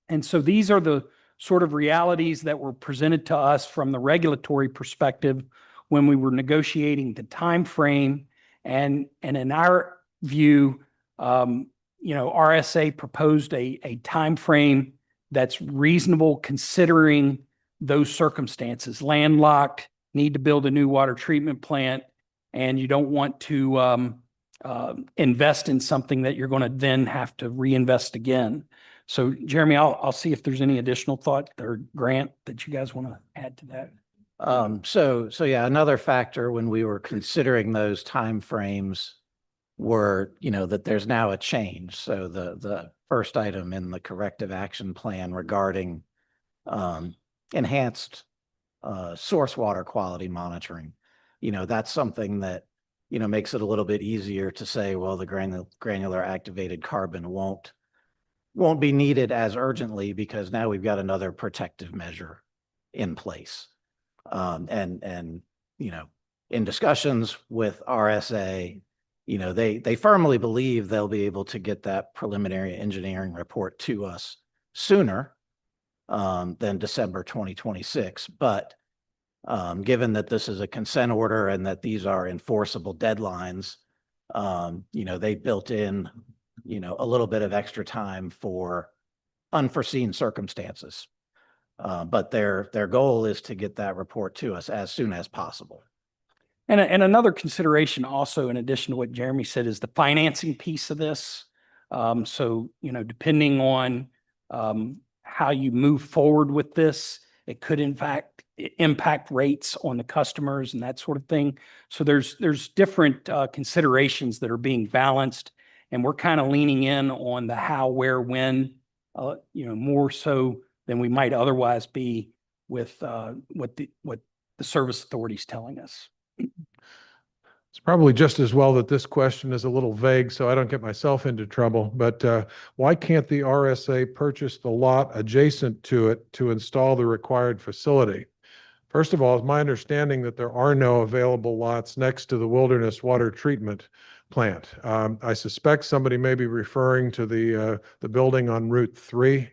And so these are the sort of realities that were presented to us from the regulatory perspective when we were negotiating the time frame. And in our view, RSA proposed a time frame that's reasonable considering those circumstances. Landlocked, need to build a new water treatment plant, and you don't want to invest in something that you're going to then have to reinvest again. So, Jeremy, I'll see if there's any additional thought or Grant that you guys want to add to that. So yeah, another factor when we were considering those timeframes were, that there's now a change. So the first item in the corrective action plan regarding enhanced source water quality monitoring, that's something that, makes it a little bit easier to say, well, the granular activated carbon won't be needed as urgently because now we've got another protective measure in place. In discussions with RSA, they firmly believe they'll be able to get that preliminary engineering report to us sooner than December 2026. But given that this is a consent order and that these are enforceable deadlines, they built in, a little bit of extra time for unforeseen circumstances. But their goal is to get that report to us as soon as possible. And another consideration also, in addition to what Jeremy said, is the financing piece of this. So, depending on how you move forward with this, it could in fact impact rates on the customers and that sort of thing. So there's different considerations that are being balanced, and we're kind of leaning in on the how, where, when, more so than we might otherwise be with what the Service Authority is telling us. It's probably just as well that this question is a little vague so I don't get myself into trouble, but why can't the RSA purchase the lot adjacent to it to install the required facility? First of all, it's my understanding that there are no available lots next to the Wilderness Water Treatment Plant. I suspect somebody may be referring to the building on Route 3.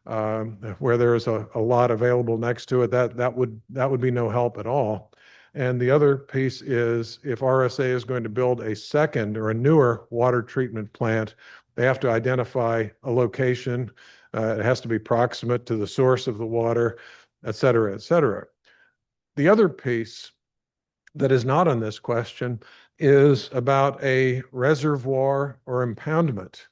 where there is a lot available next to it, that would be no help at all. And the other piece is if RSA is going to build a second or a newer water treatment plant, they have to identify a location. It has to be proximate to the source of the water, et cetera, et cetera. The other piece that is not on this question is about a reservoir or impoundment.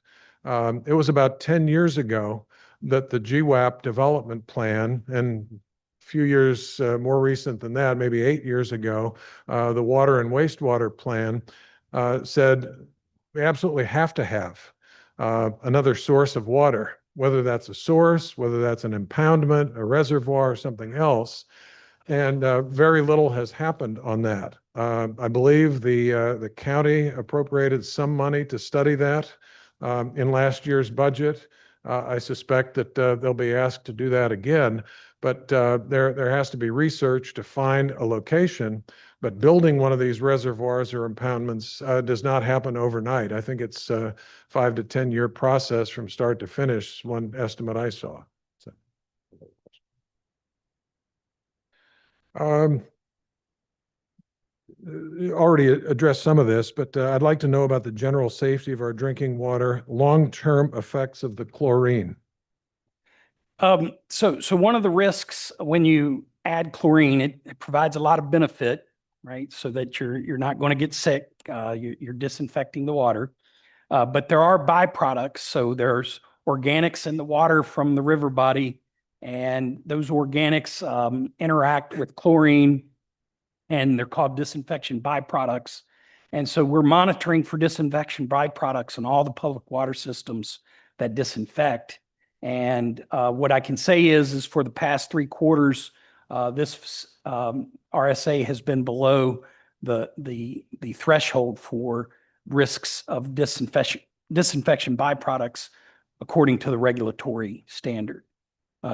It was about 10 years ago that the GWAP development plan, and a few years more recent than that, maybe 8 years ago, the water and wastewater plan said we absolutely have to have another source of water, whether that's a source, whether that's an impoundment, a reservoir, or something else. And very little has happened on that. I believe the county appropriated some money to study that in last year's budget. I suspect that they'll be asked to do that again, but there has to be research to find a location. But building one of these reservoirs or impoundments does not happen overnight. I think it's a 5 to 10 year process from start to finish, one estimate I saw. So. Already addressed some of this, but I'd like to know about the general safety of our drinking water, long-term effects of the chlorine. So one of the risks when you add chlorine, it provides a lot of benefit, right? So that you're not going to get sick. You're disinfecting the water, but there are byproducts. So there's organics in the water from the river body, and those organics interact with chlorine, and they're called disinfection byproducts. And so we're monitoring for disinfection byproducts in all the public water systems that disinfect. And what I can say is for the past 3 quarters, this RSA has been below the threshold for risks of disinfection byproducts according to the regulatory standard.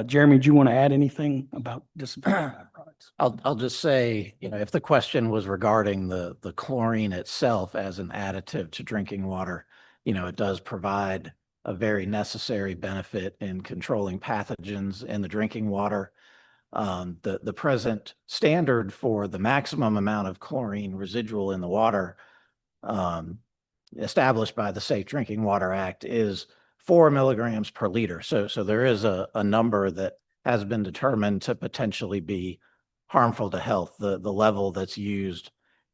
Jeremy, do you want to add anything about disinfection byproducts? I'll just say, if the question was regarding the chlorine itself as an additive to drinking water, it does provide a very necessary benefit in controlling pathogens in the drinking water. The present standard for the maximum amount of chlorine residual in the water established by the Safe Drinking Water Act is 4 milligrams per liter. So there is a number that has been determined to potentially be harmful to health. The level that's used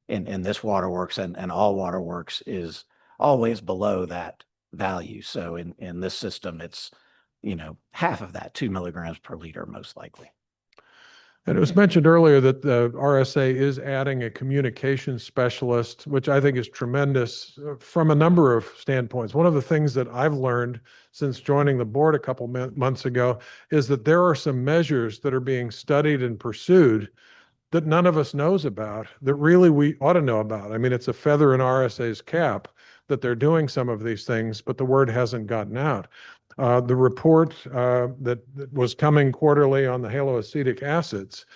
in this waterworks and all waterworks is always below that value. So in this system, it's, half of that, 2 milligrams per liter, most likely. And it was mentioned earlier that the RSA is adding a communication specialist, which I think is tremendous from a number of standpoints. One of the things that I've learned since joining the board a couple months ago is that there are some measures that are being studied and pursued that none of us knows about, that really we ought to know about. I mean, it's a feather in RSA's cap that they're doing some of these things, but the word hasn't gotten out. The report that was coming quarterly on the haloacetic acids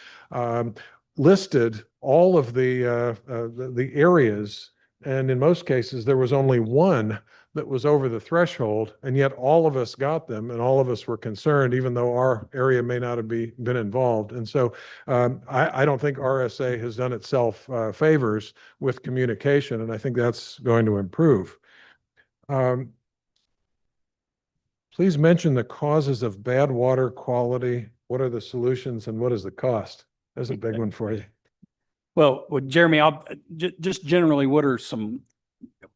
listed all of the areas, and in most cases there was only one that was over the threshold, and yet all of us got them, and all of us were concerned, even though our area may not have been involved. And so I don't think RSA has done itself favors with communication, and I think that's going to improve. Please mention the causes of bad water quality. What are the solutions and what is the cost? There's a big one for you. Well, Jeremy, just generally, what are some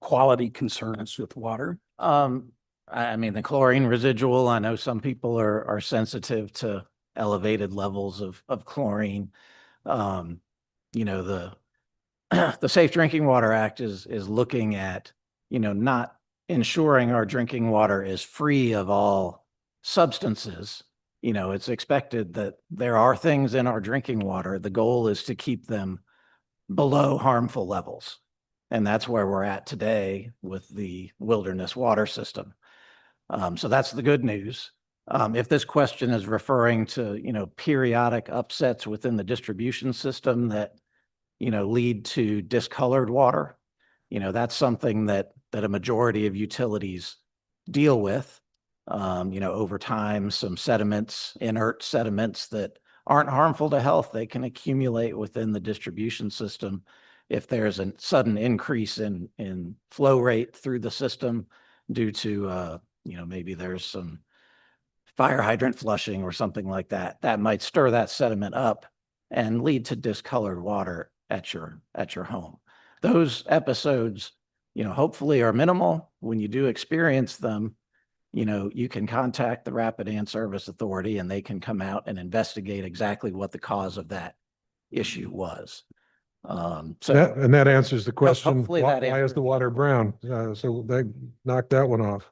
quality concerns with water? I mean, the chlorine residual, I know some people are sensitive to elevated levels of chlorine. The Safe Drinking Water Act is looking at, not ensuring our drinking water is free of all substances. It's expected that there are things in our drinking water. The goal is to keep them below harmful levels. And that's where we're at today with the wilderness water system. So that's the good news. If this question is referring to, periodic upsets within the distribution system that, lead to discolored water, that's something that a majority of utilities deal with. over time, some sediments, inert sediments that aren't harmful to health, they can accumulate within the distribution system. If there's a sudden increase in flow rate through the system due to, maybe there's some fire hydrant flushing or something like that, that might stir that sediment up and lead to discolored water at your home. Those episodes, hopefully are minimal. When you do experience them, you can contact the Rapid Hand Service Authority and they can come out and investigate exactly what the cause of that issue was. And that answers the question, hopefully why that is answers the the water brown? So they knocked that one off.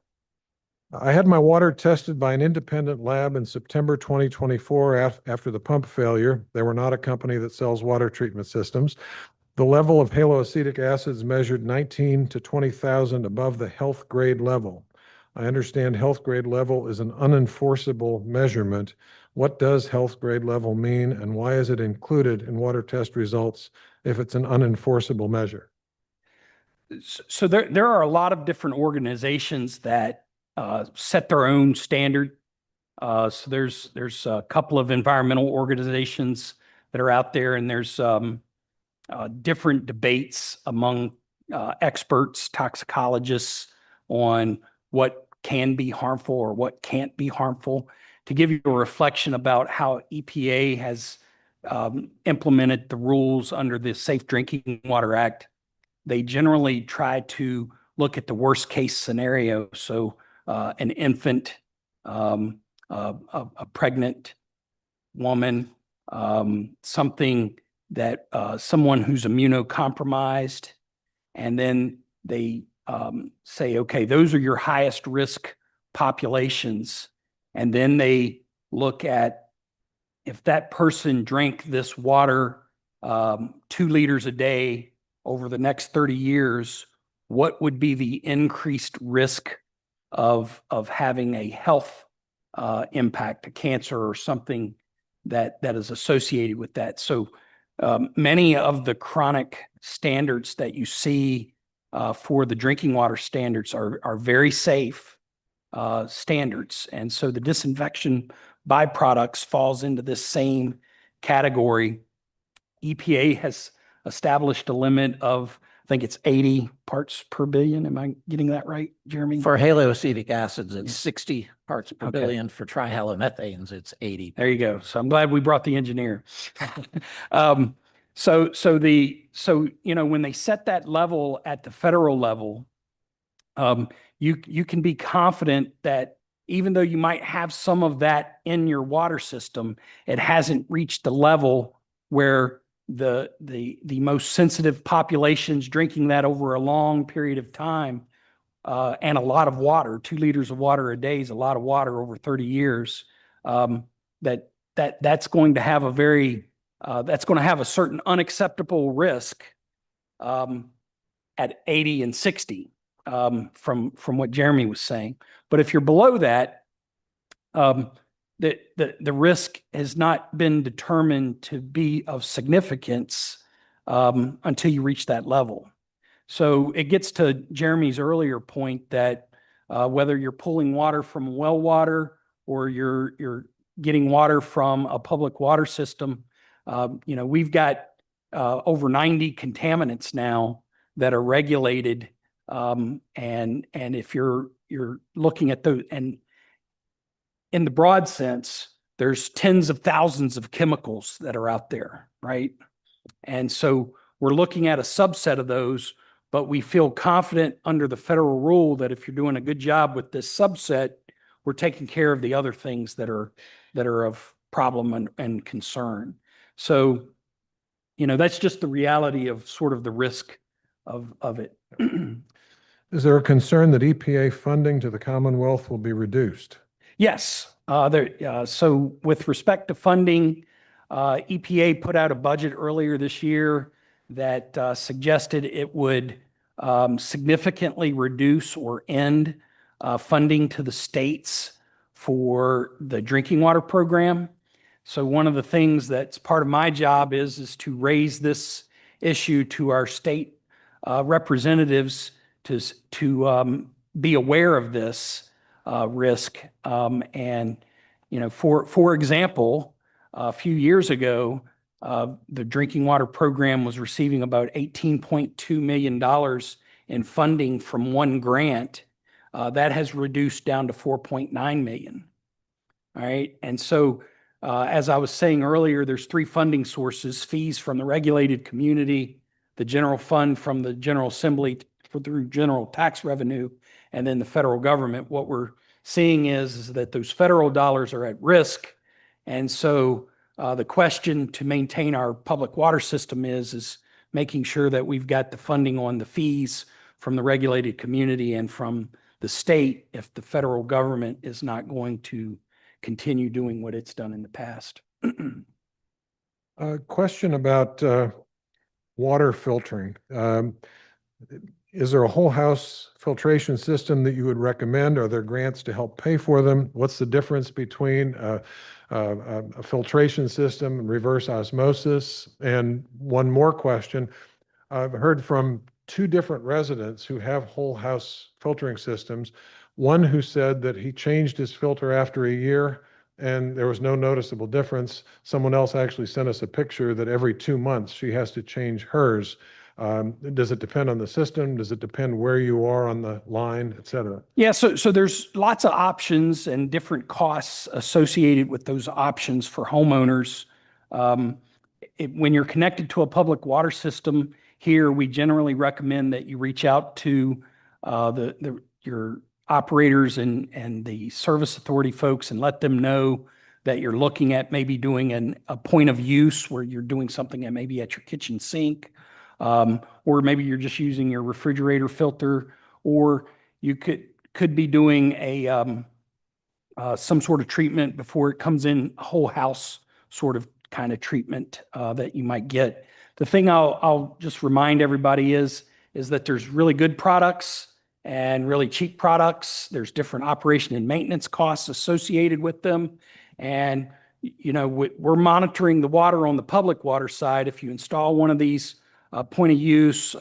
I had my water tested by an independent lab in September 2024 after the pump failure. They were not a company that sells water treatment systems. The level of haloacetic acids measured 19 to 20,000 above the health grade level. I understand health grade level is an unenforceable measurement. What does health grade level mean, and why is it included in water test results if it's an unenforceable measure? So there are a lot of different organizations that set their own standard. So there's a couple of environmental organizations that are out there, and there's different debates among experts, toxicologists, on what can be harmful or what can't be harmful. To give you a reflection about how EPA has implemented the rules under the Safe Drinking Water Act, they generally try to look at the worst case scenario. So an infant, a pregnant woman, something that someone who's immunocompromised, and then they say, okay, those are your highest risk populations. And then they look at, if that person drank this water 2 liters a day over the next 30 years, what would be the increased risk of having a health impact, a cancer or something that is associated with that. So many of the chronic standards that you see for the drinking water standards are very safe standards. And so the disinfection byproducts falls into this same category. EPA has established a limit of, I think it's 80 parts per billion. Am I getting that right, Jeremy? For haloacetic acids, it's 60 parts per Okay. billion. For trihalomethanes, it's 80. There you go. So I'm glad we brought the engineer. So when they set that level at the federal level, you can be confident that even though you might have some of that in your water system, it hasn't reached the level where the most sensitive populations drinking that over a long period of time, and a lot of water, 2 liters of water a day is a lot of water over 30 years. That's going to have a certain unacceptable risk at 80 and 60 from what Jeremy was saying. But if you're below that, the risk has not been determined to be of significance until you reach that level. So it gets to Jeremy's earlier point that whether you're pulling water from well water or you're getting water from a public water system, we've got over 90 contaminants now that are regulated, and if you're looking at those, and in the broad sense, there's tens of thousands of chemicals that are out there, right? And so we're looking at a subset of those, but we feel confident under the federal rule that if you're doing a good job with this subset, we're taking care of the other things that are of problem and concern. So, that's just the reality of sort of the risk of it. Is there a concern that EPA funding to the Commonwealth will be reduced? Yes. So with respect to funding, EPA put out a budget earlier this year that suggested it would significantly reduce or end funding to the states for the drinking water program. So one of the things that's part of my job is to raise this issue to our state representatives to be aware of this. risk. And, you know, for example, a few years ago, the drinking water program was receiving about $18.2 million in funding from one grant. That has reduced down to 4.9 million. All right. And so, as I was saying earlier, there's three funding sources: fees from the regulated community, the general fund from the General Assembly through general tax revenue, and then the federal government. What we're seeing is that those federal dollars are at risk. And so the question to maintain our public water system is making sure that we've got the funding on the fees from the regulated community and from the state if the federal government is not going to continue doing what it's done in the past. A question about water filtering. Is there a whole house filtration system that you would recommend? Are there grants to help pay for them? What's the difference between a filtration system and reverse osmosis? And one more question. I've heard from two different residents who have whole house filtering systems. One who said that he changed his filter after a year and there was no noticeable difference. Someone else actually sent us a picture that every 2 months she has to change hers. Does it depend on the system? Does it depend where you are on the line, et cetera? Yeah, so there's lots of options and different costs associated with those options for homeowners. When you're connected to a public water system here, we generally recommend that you reach out to your operators and the service authority folks and let them know that you're looking at maybe doing a point of use where you're doing something at maybe at your kitchen sink, or maybe you're just using your refrigerator filter, or you could be doing some sort of treatment before it comes in, a whole house sort of kind of treatment that you might get. The thing I'll just remind everybody is that there's really good products and really cheap products. There's different operation and maintenance costs associated with them. And, you know, we're monitoring the water on the public water side. If you install one of these point of use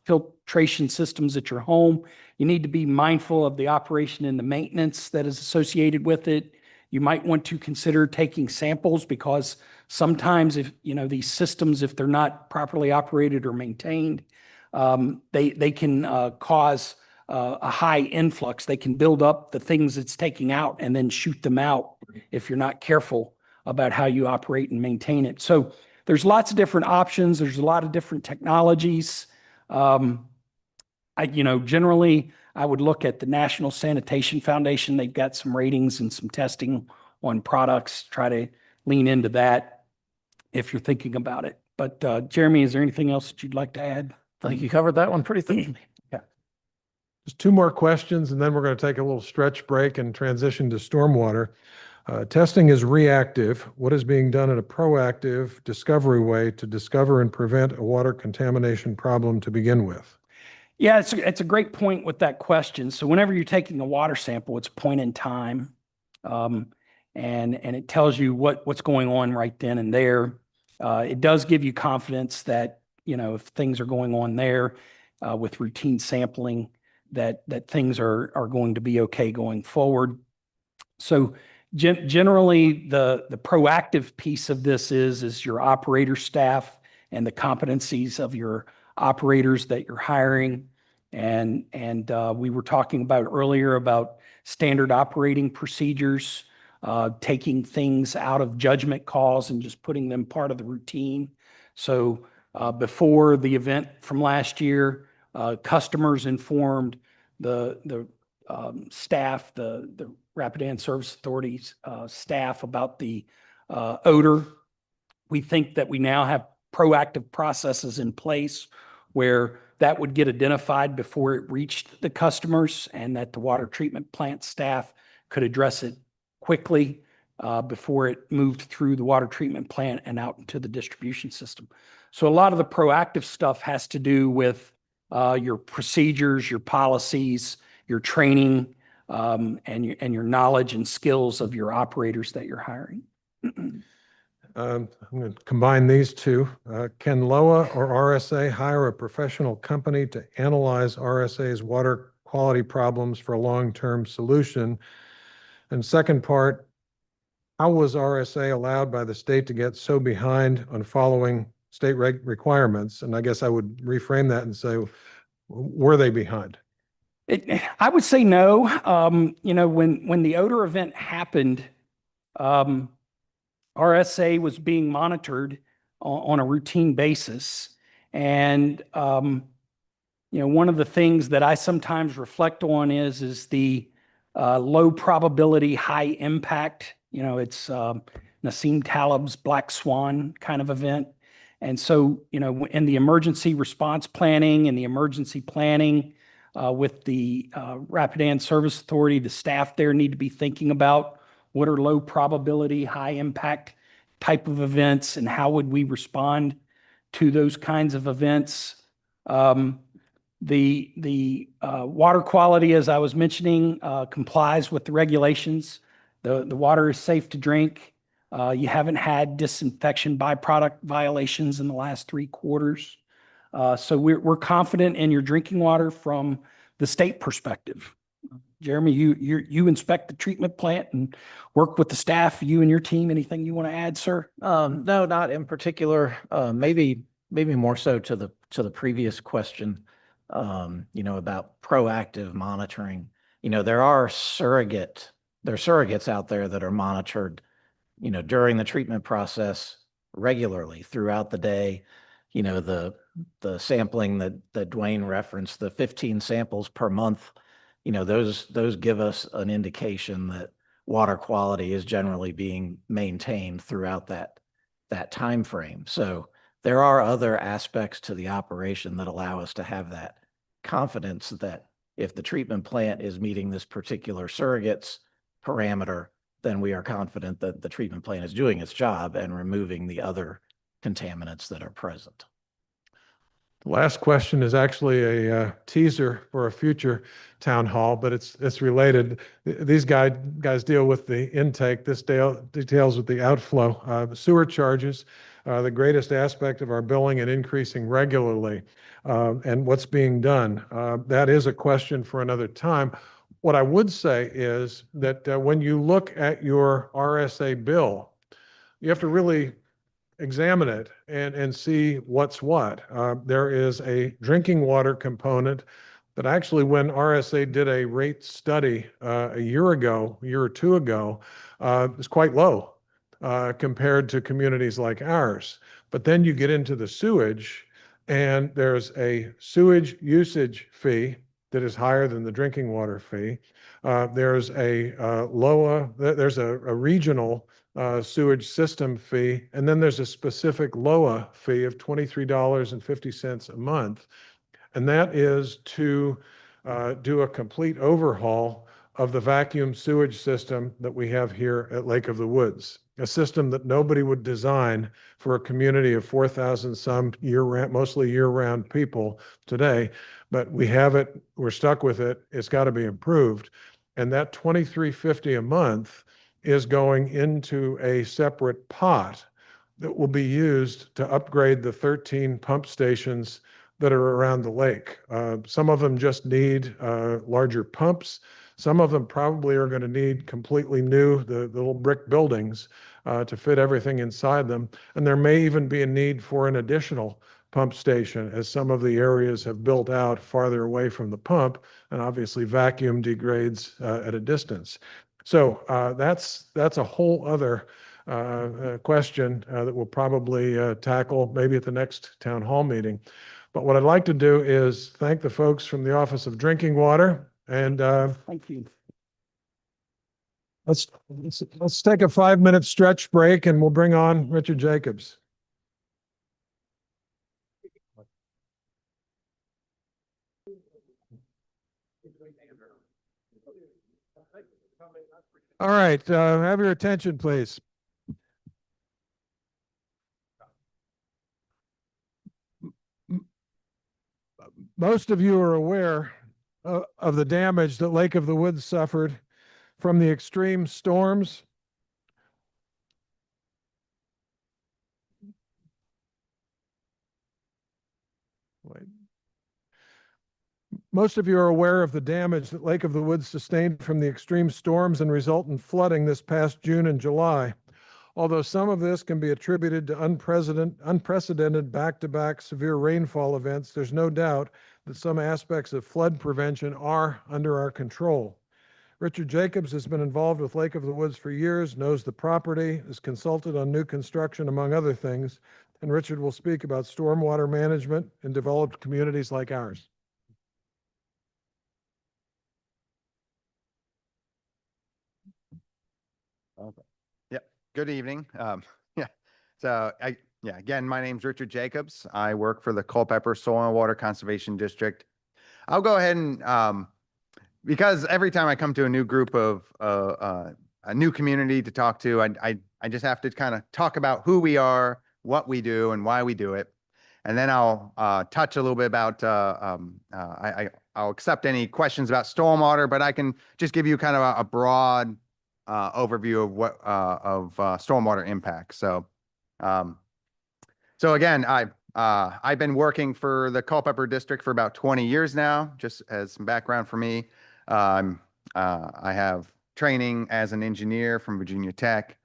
filtration systems at your home, you need to be mindful of the operation and the maintenance that is associated with it. You might want to consider taking samples because sometimes if, you know, these systems, if they're not properly operated or maintained, they can cause a high influx. They can build up the things it's taking out and then shoot them out if you're not careful about how you operate and maintain it. So there's lots of different options. There's a lot of different technologies. Generally, I would look at the National Sanitation Foundation. They've got some ratings and some testing on products. Try to lean into that if you're thinking about it. But Jeremy, is there anything else that you'd like to add? I think you covered that one pretty thoroughly. Just two more questions, and then we're going to take a little stretch break and transition to stormwater. Testing is reactive. What is being done in a proactive discovery way to discover and prevent a water contamination problem to begin with? Yeah, it's a great point with that question. So whenever you're taking a water sample, it's a point in time, and it tells you what's going on right then and there. It does give you confidence that, you know, if things are going on there with routine sampling, that things are going to be okay going forward. So generally, the proactive piece of this is your operator staff and the competencies of your operators that you're hiring. And we were talking about earlier about standard operating procedures, taking things out of judgment calls and just putting them part of the routine. So before the event from last year, customers informed the staff, the Rapidan Service Authority's staff about the odor. We think that we now have proactive processes in place where that would get identified before it reached the customers and that the water treatment plant staff could address it quickly before it moved through the water treatment plant and out into the distribution system. So a lot of the proactive stuff has to do with your procedures, your policies, your training, and your knowledge and skills of your operators that you're hiring. I'm going to combine these two. Can LOA or RSA hire a professional company to analyze RSA's water quality problems for a long-term solution? And second part, how was RSA allowed by the state to get so behind on following state requirements? And I guess I would reframe that and say, were they behind? I would say no. When the odor event happened, RSA was being monitored on a routine basis. And, one of the things that I sometimes reflect on is the low probability, high impact. It's Nassim Taleb's Black Swan kind of event. And so, in the emergency response planning and the emergency planning with the Rapidan Service Authority, the staff there need to be thinking about what are low probability, high impact type of events and how would we respond to those kinds of events. The water quality, as I was mentioning, complies with the regulations. The water is safe to drink. You haven't had disinfection byproduct violations in the last 3 quarters. So we're confident in your drinking water from the state perspective. Jeremy, you inspect the treatment plant and work with the staff, you and your team. Anything you want to add, sir? No, not in particular. Maybe more so to the previous question, about proactive monitoring. There are surrogates out there that are monitored, during the treatment process regularly throughout the day. The sampling that Dwayne referenced, the 15 samples per month, those give us an indication that water quality is generally being maintained throughout that time frame. So there are other aspects to the operation that allow us to have that confidence that if the treatment plant is meeting this particular surrogates parameter, then we are confident that the treatment plant is doing its job and removing the other contaminants that are present. The last question is actually a teaser for a future town hall, but it's related. These guys deal with the intake. This details with the outflow. Sewer charges, the greatest aspect of our billing and increasing regularly. And what's being done? That is a question for another time. What I would say is that when you look at your RSA bill, you have to really examine it and see what's what. There is a drinking water component that actually, when RSA did a rate study a year or two ago, is quite low compared to communities like ours. But then you get into the sewage, and there's a sewage usage fee that is higher than the drinking water fee. There's a regional sewage system fee, and then there's a specific LOA fee of $23.50 a month. And that is to do a complete overhaul of the vacuum sewage system that we have here at Lake of the Woods, a system that nobody would design for a community of 4,000 some mostly year-round people today. But we have it, we're stuck with it, it's got to be improved. And that $23.50 a month is going into a separate pot that will be used to upgrade the 13 pump stations that are around the lake. Some of them just need larger pumps. Some of them probably are going to need completely new, the little brick buildings to fit everything inside them. And there may even be a need for an additional pump station as some of the areas have built out farther away from the pump, and obviously vacuum degrades at a distance. So that's a whole other question that we'll probably tackle maybe at the next town hall meeting. But what I'd like to do is thank the folks from the Office of Drinking Water, and Thank you. let's take a 5-minute stretch break, and we'll bring on Richard Jacobs. All right, have your attention, please. Most of you are aware of the damage that Lake of the Woods suffered from the extreme storms. Wait. Most of you are aware of the damage that Lake of the Woods sustained from the extreme storms and resultant flooding this past June and July. Although some of this can be attributed to unprecedented back-to-back severe rainfall events, there's no doubt that some aspects of flood prevention are under our control. Richard Jacobs has been involved with Lake of the Woods for years, knows the property, is consulted on new construction, among other things, and Richard will speak about stormwater management in developed communities like ours. Okay. Yep. Good evening. Yeah. Again, my name's Richard Jacobs. I work for the Culpeper Soil and Water Conservation District. I'll go ahead and, because every time I come to a new group of, a new community to talk to, I just have to kind of talk about who we are, what we do, and why we do it. And then I'll touch a little bit about, I'll accept any questions about stormwater, but I can just give you kind of a broad overview of what of stormwater impacts. So again, I've been working for the Culpeper District for about 20 years now. Just as some background for me, I have training as an engineer from Virginia Tech,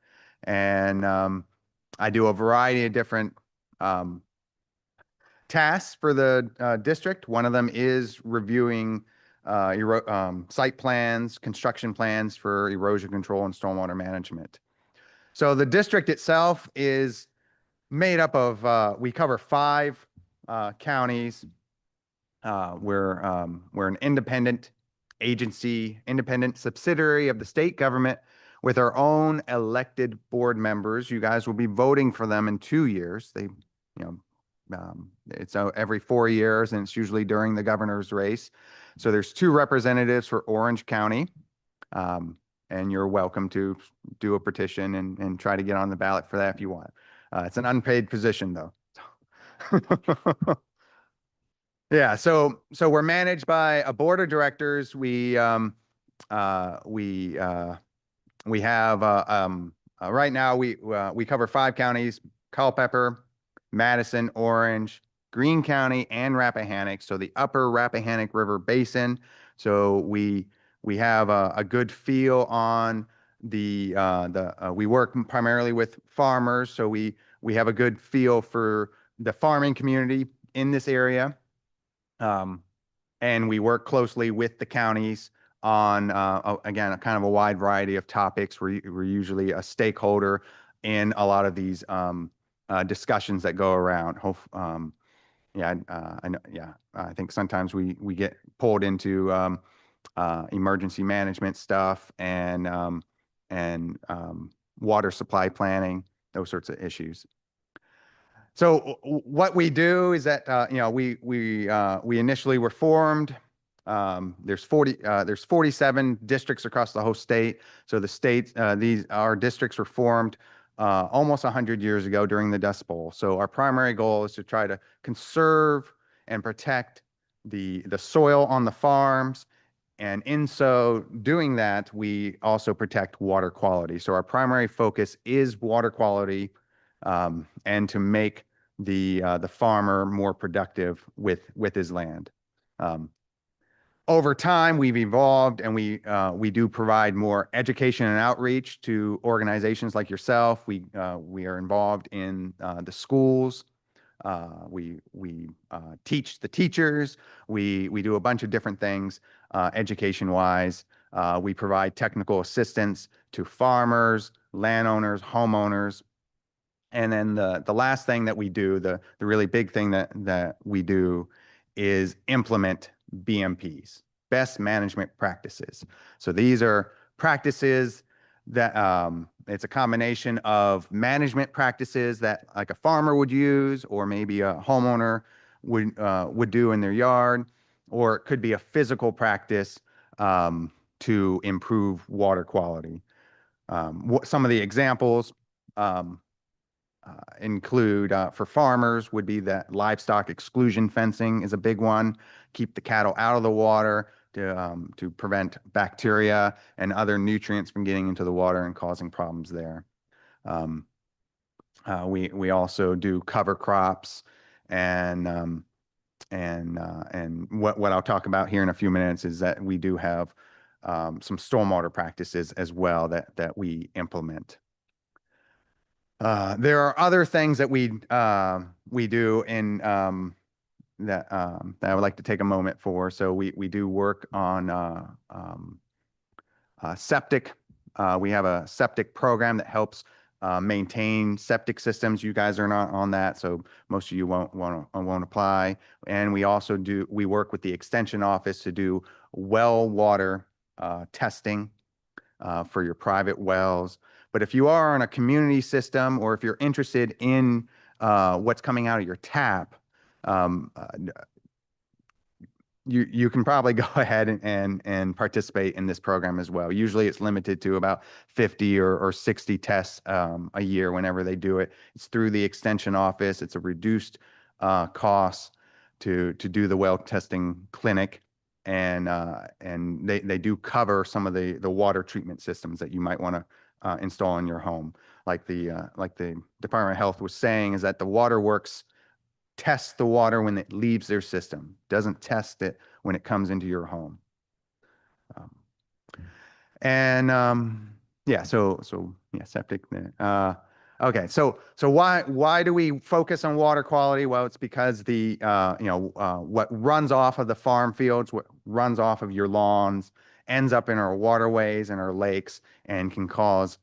and I do a variety of different tasks for the district. One of them is reviewing site plans, construction plans for erosion control and stormwater management. So the district itself is made up of, we cover 5 counties. We're an independent agency, independent subsidiary of the state government with our own elected board members. You guys will be voting for them in 2 years. It's every 4 years, and it's usually during the governor's race. So there's 2 representatives for Orange County, and you're welcome to do a petition and try to get on the ballot for that if you want. It's an unpaid position, though. Yeah, so we're managed by a board of directors. We have right now we cover 5 counties: Culpeper, Madison, Orange, Greene County, and Rappahannock. So the upper Rappahannock River Basin. So we have a good feel on we work primarily with farmers. So we have a good feel for the farming community in this area. And we work closely with the counties on, again, a kind of a wide variety of topics. We're usually a stakeholder in a lot of these discussions that go around. I know. Yeah, I think sometimes we get pulled into emergency management stuff and water supply planning, those sorts of issues. So what we do is that we initially were formed. There's 47 districts across the whole state. So the state, our districts were formed almost 100 years ago during the Dust Bowl. So our primary goal is to try to conserve and protect the soil on the farms. And in so doing that, we also protect water quality. So our primary focus is water quality, and to make the farmer more productive with his land. Over time, we've evolved, and we do provide more education and outreach to organizations like yourself. We are involved in the schools. We teach the teachers. We do a bunch of different things education-wise. We provide technical assistance to farmers, landowners, homeowners. And then the last thing that we do, the really big thing that we do, is implement BMPs, best management practices. So these are practices that it's a combination of management practices that like a farmer would use, or maybe a homeowner would do in their yard, or it could be a physical practice to improve water quality. Some of the examples include for farmers would be that livestock exclusion fencing is a big one. Keep the cattle out of the water to prevent bacteria and other nutrients from getting into the water and causing problems there. We also do cover crops and and what I'll talk about here in a few minutes is that we do have some stormwater practices as well that we implement. There are other things that we do in that I would like to take a moment for. So we do work on septic. We have a septic program that helps maintain septic systems. You guys are not on that, so most of you won't apply. And we also we work with the extension office to do well water testing for your private wells. But if you are on a community system, or if you're interested in what's coming out of your tap, you can probably go ahead and participate in this program as well. Usually it's limited to about 50 or 60 tests a year whenever they do it. It's through the extension office. It's a reduced cost to do the well testing clinic. And they do cover some of the water treatment systems that you might want to install in your home. Like the Department of Health was saying, is that the waterworks test the water when it leaves their system, doesn't test it when it comes into your home. Yeah, so yeah, septic. Okay, so why do we focus on water quality? Well, it's because the what runs off of the farm fields, what runs off of your lawns, ends up in our waterways and our lakes, and can cause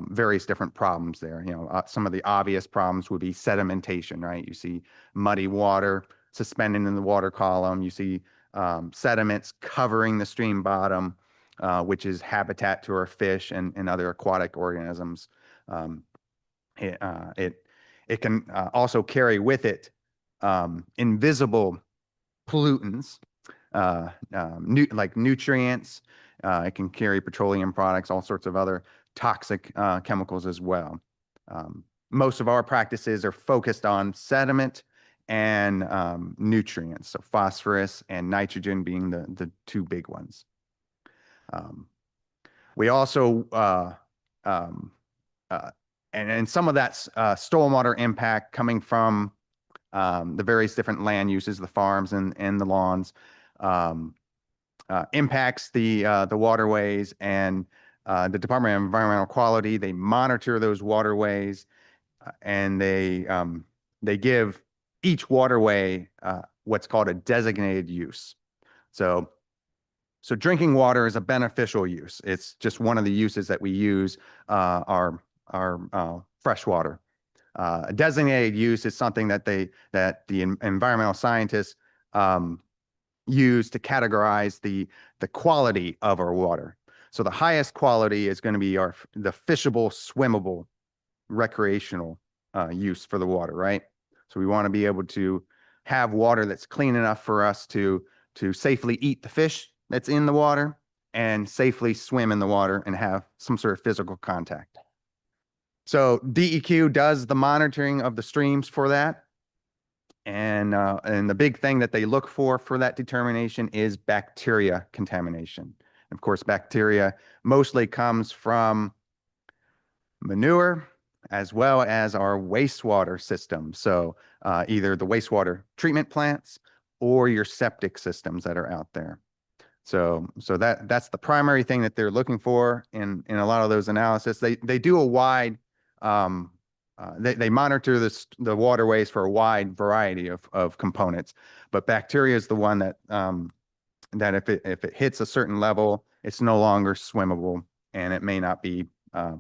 various different problems there. Some of the obvious problems would be sedimentation, right? You see muddy water suspended in the water column. You see sediments covering the stream bottom, which is habitat to our fish and other aquatic organisms. It can also carry with it invisible pollutants, like nutrients. It can carry petroleum products, all sorts of other toxic chemicals as well. Most of our practices are focused on sediment and nutrients, so phosphorus and nitrogen being the two big ones. We also, and some of that stormwater impact coming from the various different land uses, the farms and the lawns, impacts the waterways, and the Department of Environmental Quality, they monitor those waterways, and they give each waterway what's called a designated use. So drinking water is a beneficial use. It's just one of the uses that we use our fresh water. A designated use is something that the environmental scientists use to categorize the quality of our water. So the highest quality is going to be the fishable, swimmable, recreational use for the water, right? So we want to be able to have water that's clean enough for us to safely eat the fish that's in the water and safely swim in the water and have some sort of physical contact. So DEQ does the monitoring of the streams for that. And the big thing that they look for that determination is bacteria contamination. Of course, bacteria mostly comes from manure as well as our wastewater system. So either the wastewater treatment plants or your septic systems that are out there. So that's the primary thing that they're looking for in a lot of those analysis. They do a wide they monitor the waterways for a wide variety of components, but bacteria is the one that that if it hits a certain level, it's no longer swimmable and it may not be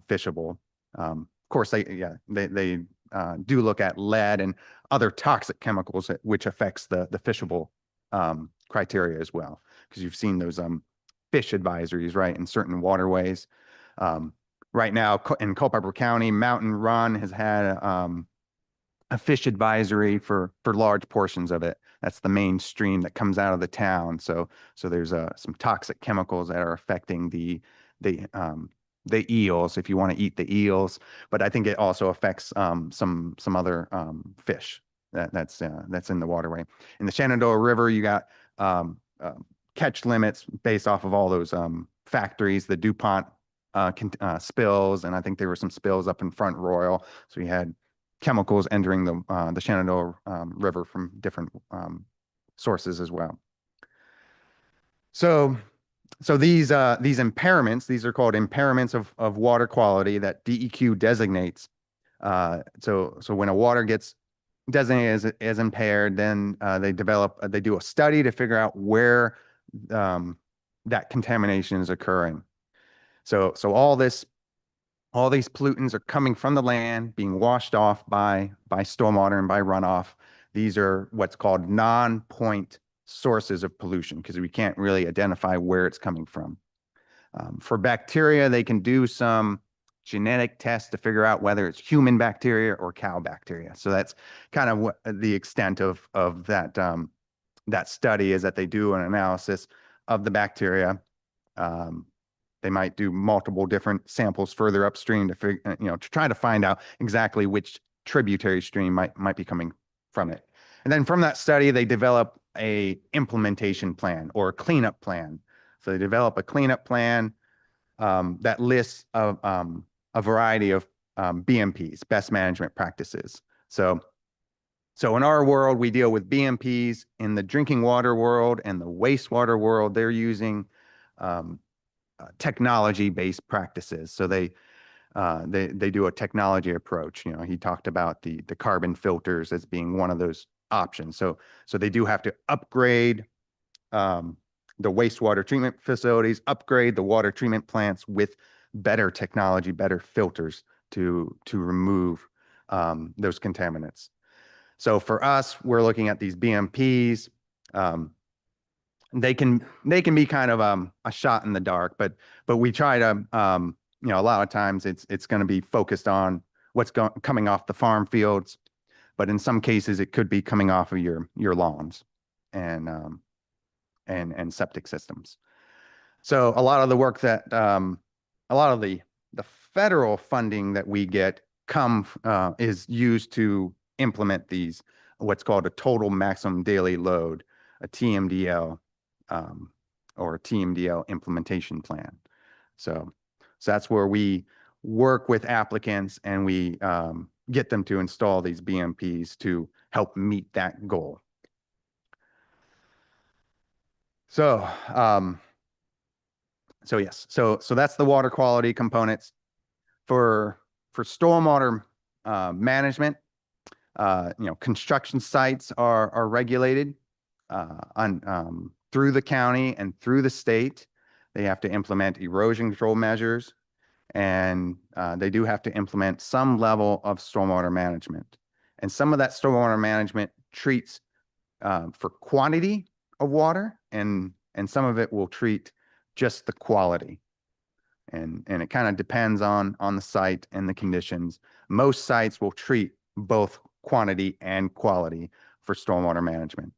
fishable. Of course, they do look at lead and other toxic chemicals which affects the fishable criteria as well, because you've seen those fish advisories, right, in certain waterways. Right now in Culpeper County, Mountain Run has had a fish advisory for large portions of it. That's the main stream that comes out of the town. So there's some toxic chemicals that are affecting the eels, if you want to eat the eels. But I think it also affects some other fish that's in the waterway. In the Shenandoah River, you got catch limits based off of all those factories, the DuPont spills, and I think there were some spills up in Front Royal. So you had chemicals entering the Shenandoah River from different sources as well. So these impairments, these are called impairments of water quality that DEQ designates. So when a water gets designated as impaired, then they do a study to figure out where that contamination is occurring. So all these pollutants are coming from the land, being washed off by stormwater and by runoff. These are what's called non-point sources of pollution because we can't really identify where it's coming from. For bacteria, they can do some genetic tests to figure out whether it's human bacteria or cow bacteria. So that's kind of what the extent of that study is, that they do an analysis of the bacteria. They might do multiple different samples further upstream to figure, to try to find out exactly which tributary stream might be coming from it. And then from that study, they develop a implementation plan or a cleanup plan. So they develop a cleanup plan that lists a variety of BMPs, best management practices. So in our world, we deal with BMPs. In the drinking water world and the wastewater world, they're using technology-based practices. So they do a technology approach. He talked about the carbon filters as being one of those options. So they do have to upgrade the wastewater treatment facilities, upgrade the water treatment plants with better technology, better filters to remove those contaminants. So for us, we're looking at these BMPs. They can be kind of a shot in the dark, but we try to a lot of times it's going to be focused on what's coming off the farm fields, but in some cases it could be coming off of your lawns and septic systems. So a lot of the work that a lot of the federal funding that we get is used to implement these, what's called a total maximum daily load, a TMDL, or a TMDL implementation plan. So that's where we work with applicants and we get them to install these BMPs to help meet that goal. So yes, so that's the water quality components. For stormwater management, construction sites are regulated through the county and through the state. They have to implement erosion control measures, and they do have to implement some level of stormwater management. And some of that stormwater management treats for quantity of water, and some of it will treat just the quality. And it kind of depends on the site and the conditions. Most sites will treat both quantity and quality for stormwater management.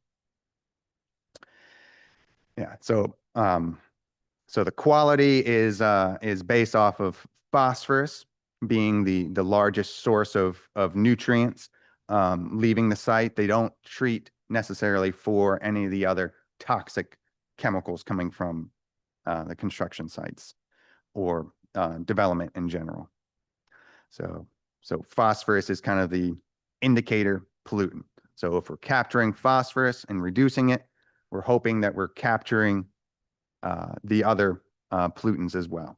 Yeah, so the quality is based off of phosphorus being the largest source of nutrients leaving the site. They don't treat necessarily for any of the other toxic chemicals coming from the construction sites or development in general. So phosphorus is kind of the indicator pollutant. So if we're capturing phosphorus and reducing it, we're hoping that we're capturing the other pollutants as well.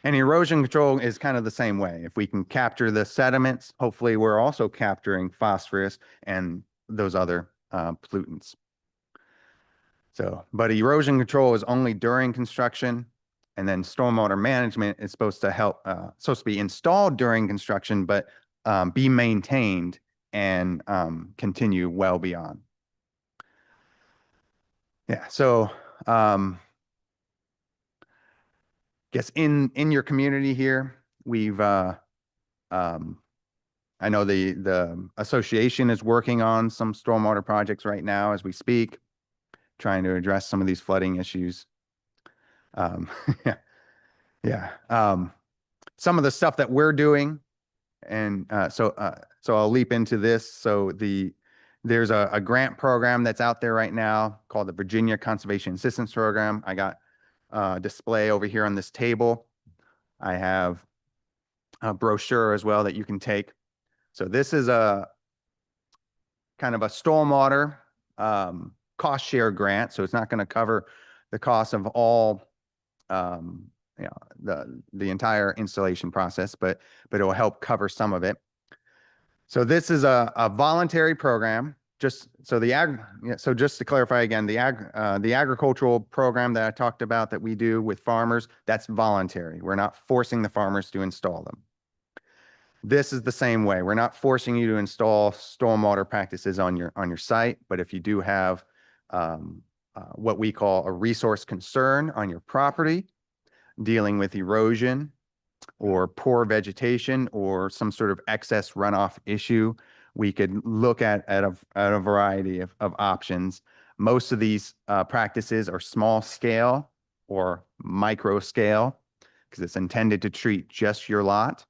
And erosion control is kind of the same way. If we can capture the sediments, hopefully we're also capturing phosphorus and those other pollutants. But erosion control is only during construction, and then stormwater management is supposed to be installed during construction, but be maintained and continue well beyond. Yeah, so guess in your community here, we've I know the association is working on some stormwater projects right now as we speak, trying to address some of these flooding issues. Yeah. Some of the stuff that we're doing, and so I'll leap into this. So there's a grant program that's out there right now called the Virginia Conservation Assistance Program. I got a display over here on this table. I have a brochure as well that you can take. So this is kind of a stormwater cost share grant. So it's not going to cover the cost of all you know, the entire installation process, but it will help cover some of it. So this is a voluntary program. Just so so just to clarify again, the agricultural program that I talked about that we do with farmers, that's voluntary. We're not forcing the farmers to install them. This is the same way. We're not forcing you to install stormwater practices on your site, but if you do have what we call a resource concern on your property, dealing with erosion or poor vegetation or some sort of excess runoff issue, we could look at a variety of options. Most of these practices are small scale or micro scale because it's intended to treat just your lot.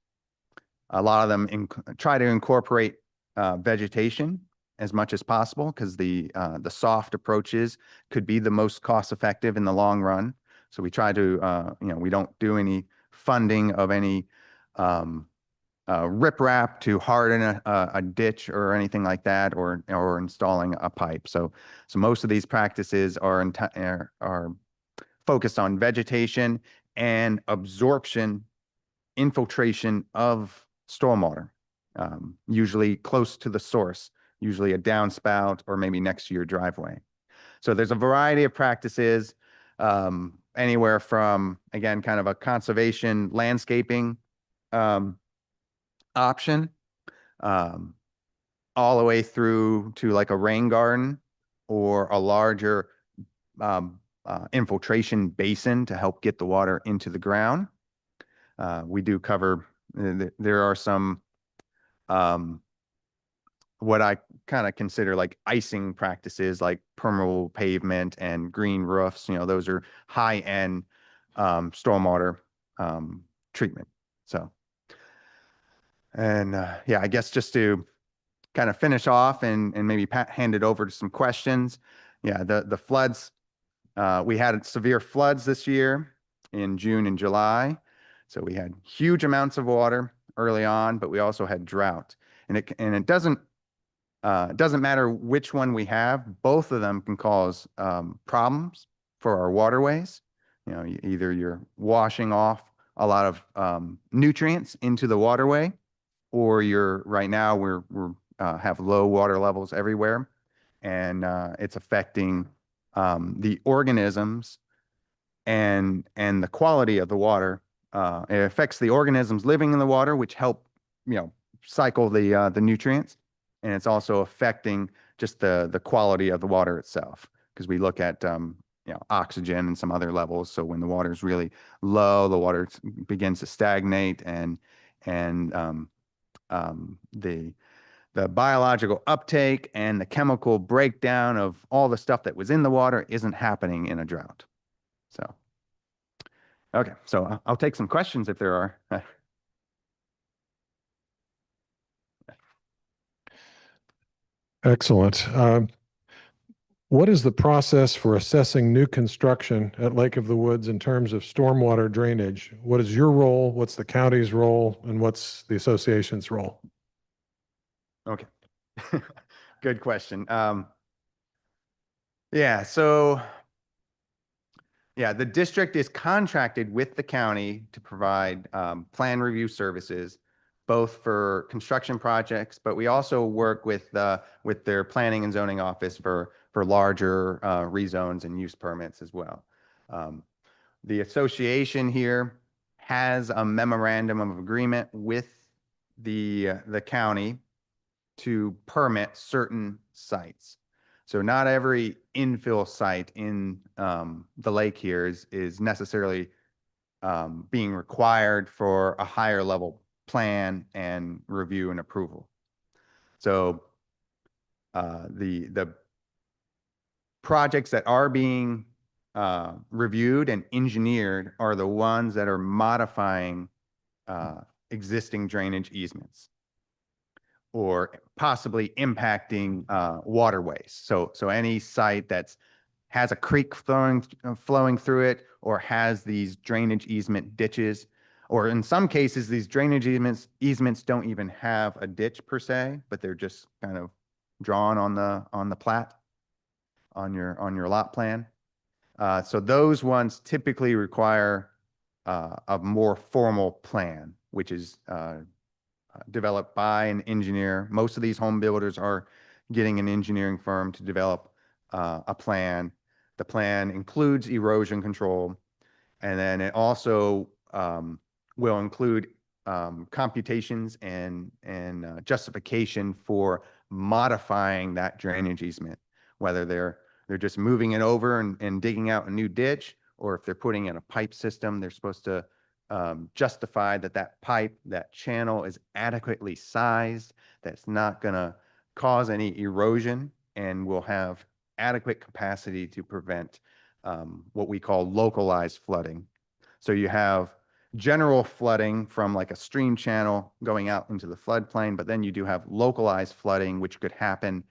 A lot of them try to incorporate vegetation as much as possible because the soft approaches could be the most cost effective in the long run. So we try to, you know, we don't do any funding of any riprap to harden a ditch or anything like that, or installing a pipe. So most of these practices are focused on vegetation and absorption, infiltration of stormwater, usually close to the source, usually a downspout or maybe next to your driveway. So there's a variety of practices, anywhere from, again, kind of a conservation landscaping option, all the way through to like a rain garden or a larger infiltration basin to help get the water into the ground. We do cover, there are some what I kind of consider like icing practices, like permeable pavement and green roofs. You know, those are high-end stormwater treatment. So, and yeah, I guess just to kind of finish off and maybe hand it over to some questions. Yeah, the floods, we had severe floods this year in June and July. So we had huge amounts of water early on, but we also had drought. And it doesn't matter which one we have, both of them can cause problems for our waterways. You know, either you're washing off a lot of nutrients into the waterway, or right now we're have low water levels everywhere, and it's affecting the organisms and the quality of the water. It affects the organisms living in the water, which help, you know, cycle the nutrients. And it's also affecting just the quality of the water itself, because we look at you know, oxygen and some other levels. So when the water is really low, the water begins to stagnate, and the biological uptake and the chemical breakdown of all the stuff that was in the water isn't happening in a drought. So, okay, so I'll take some questions if there are. Excellent. What is the process for assessing new construction at Lake of the Woods in terms of stormwater drainage? What is your role? What's the county's role? And what's the association's role? Okay, good question. Yeah, so yeah, the district is contracted with the county to provide plan review services, both for construction projects, but we also work with their planning and zoning office for larger rezones and use permits as well. The association here has a memorandum of agreement with the county to permit certain sites. So not every infill site in the lake here is necessarily being required for a higher level plan and review and approval. So the projects that are being reviewed and engineered are the ones that are modifying existing drainage easements or possibly impacting waterways. So any site that's has a creek flowing through it, or has these drainage easement ditches, or in some cases, these drainage easements don't even have a ditch per se, but they're just kind of drawn on the plat on your lot plan. So those ones typically require a more formal plan, which is developed by an engineer. Most of these home builders are getting an engineering firm to develop a plan. The plan includes erosion control, and then it also will include computations and justification for modifying that drainage easement, whether they're just moving it over and digging out a new ditch, or if they're putting in a pipe system, they're supposed to justify that pipe, that channel is adequately sized, that's not going to cause any erosion, and will have adequate capacity to prevent what we call localized flooding. So you have general flooding from like a stream channel going out into the floodplain, but then you do have localized flooding, which could happen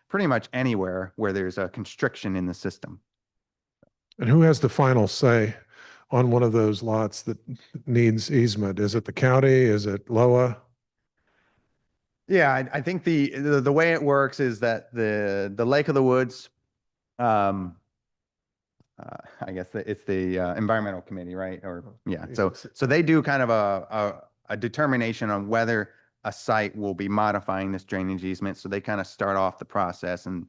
pretty much anywhere where there's a constriction in the system. And who has the final say on one of those lots that needs easement? Is it the county? Is it LOA? Yeah, I think the way it works is that the Lake of the Woods, I guess it's the environmental committee, right? Or yeah, so they do kind of a determination on whether a site will be modifying this drainage easement. So they kind of start off the process and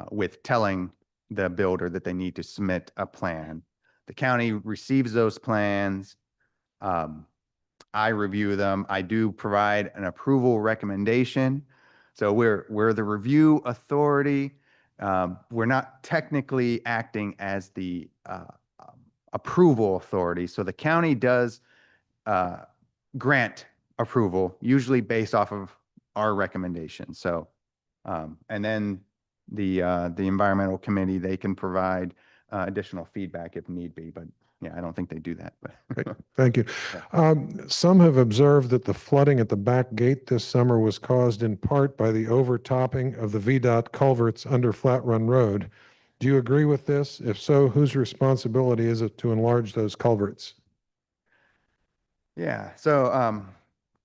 with telling the builder that they need to submit a plan. The county receives those plans. I review them. I do provide an approval recommendation. So we're the review authority. We're not technically acting as the approval authority. So the county does grant approval, usually based off of our recommendation. So, and then the environmental committee, they can provide additional feedback if need be. But yeah, I don't think they do that. But Great, thank you. Some have observed that the flooding at the back gate this summer was caused in part by the overtopping of the VDOT culverts under Flat Run Road. Do you agree with this? If so, whose responsibility is it to enlarge those culverts? yeah, so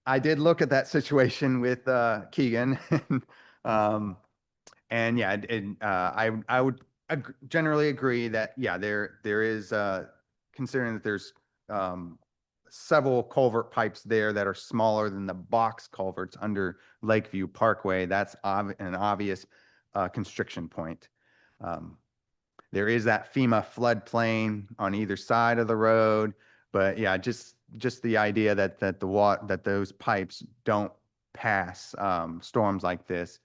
I did look at that situation with Keegan, and yeah, I would generally agree that yeah, there is considering that there's several culvert pipes there that are smaller than the box culverts under Lakeview Parkway. That's an obvious constriction point. There is that FEMA floodplain on either side of the road, but yeah, just the idea that those pipes don't pass storms like this,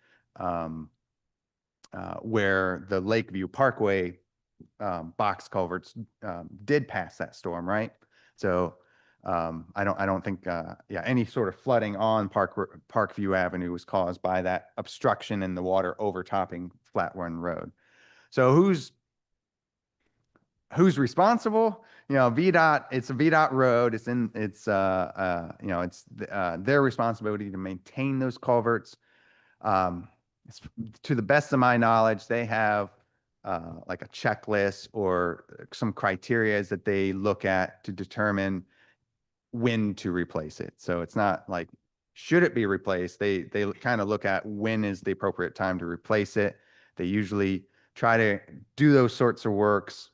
where the Lakeview Parkway box culverts did pass that storm, right? So I don't think yeah, any sort of flooding on Parkview Avenue was caused by that obstruction in the water overtopping Flat Run Road. So who's responsible? You know, VDOT, it's a VDOT road. It's you know, it's their responsibility to maintain those culverts. To the best of my knowledge, they have like a checklist or some criteria that they look at to determine when to replace it. So it's not like, should it be replaced? They kind of look at when is the appropriate time to replace it. They usually try to do those sorts of works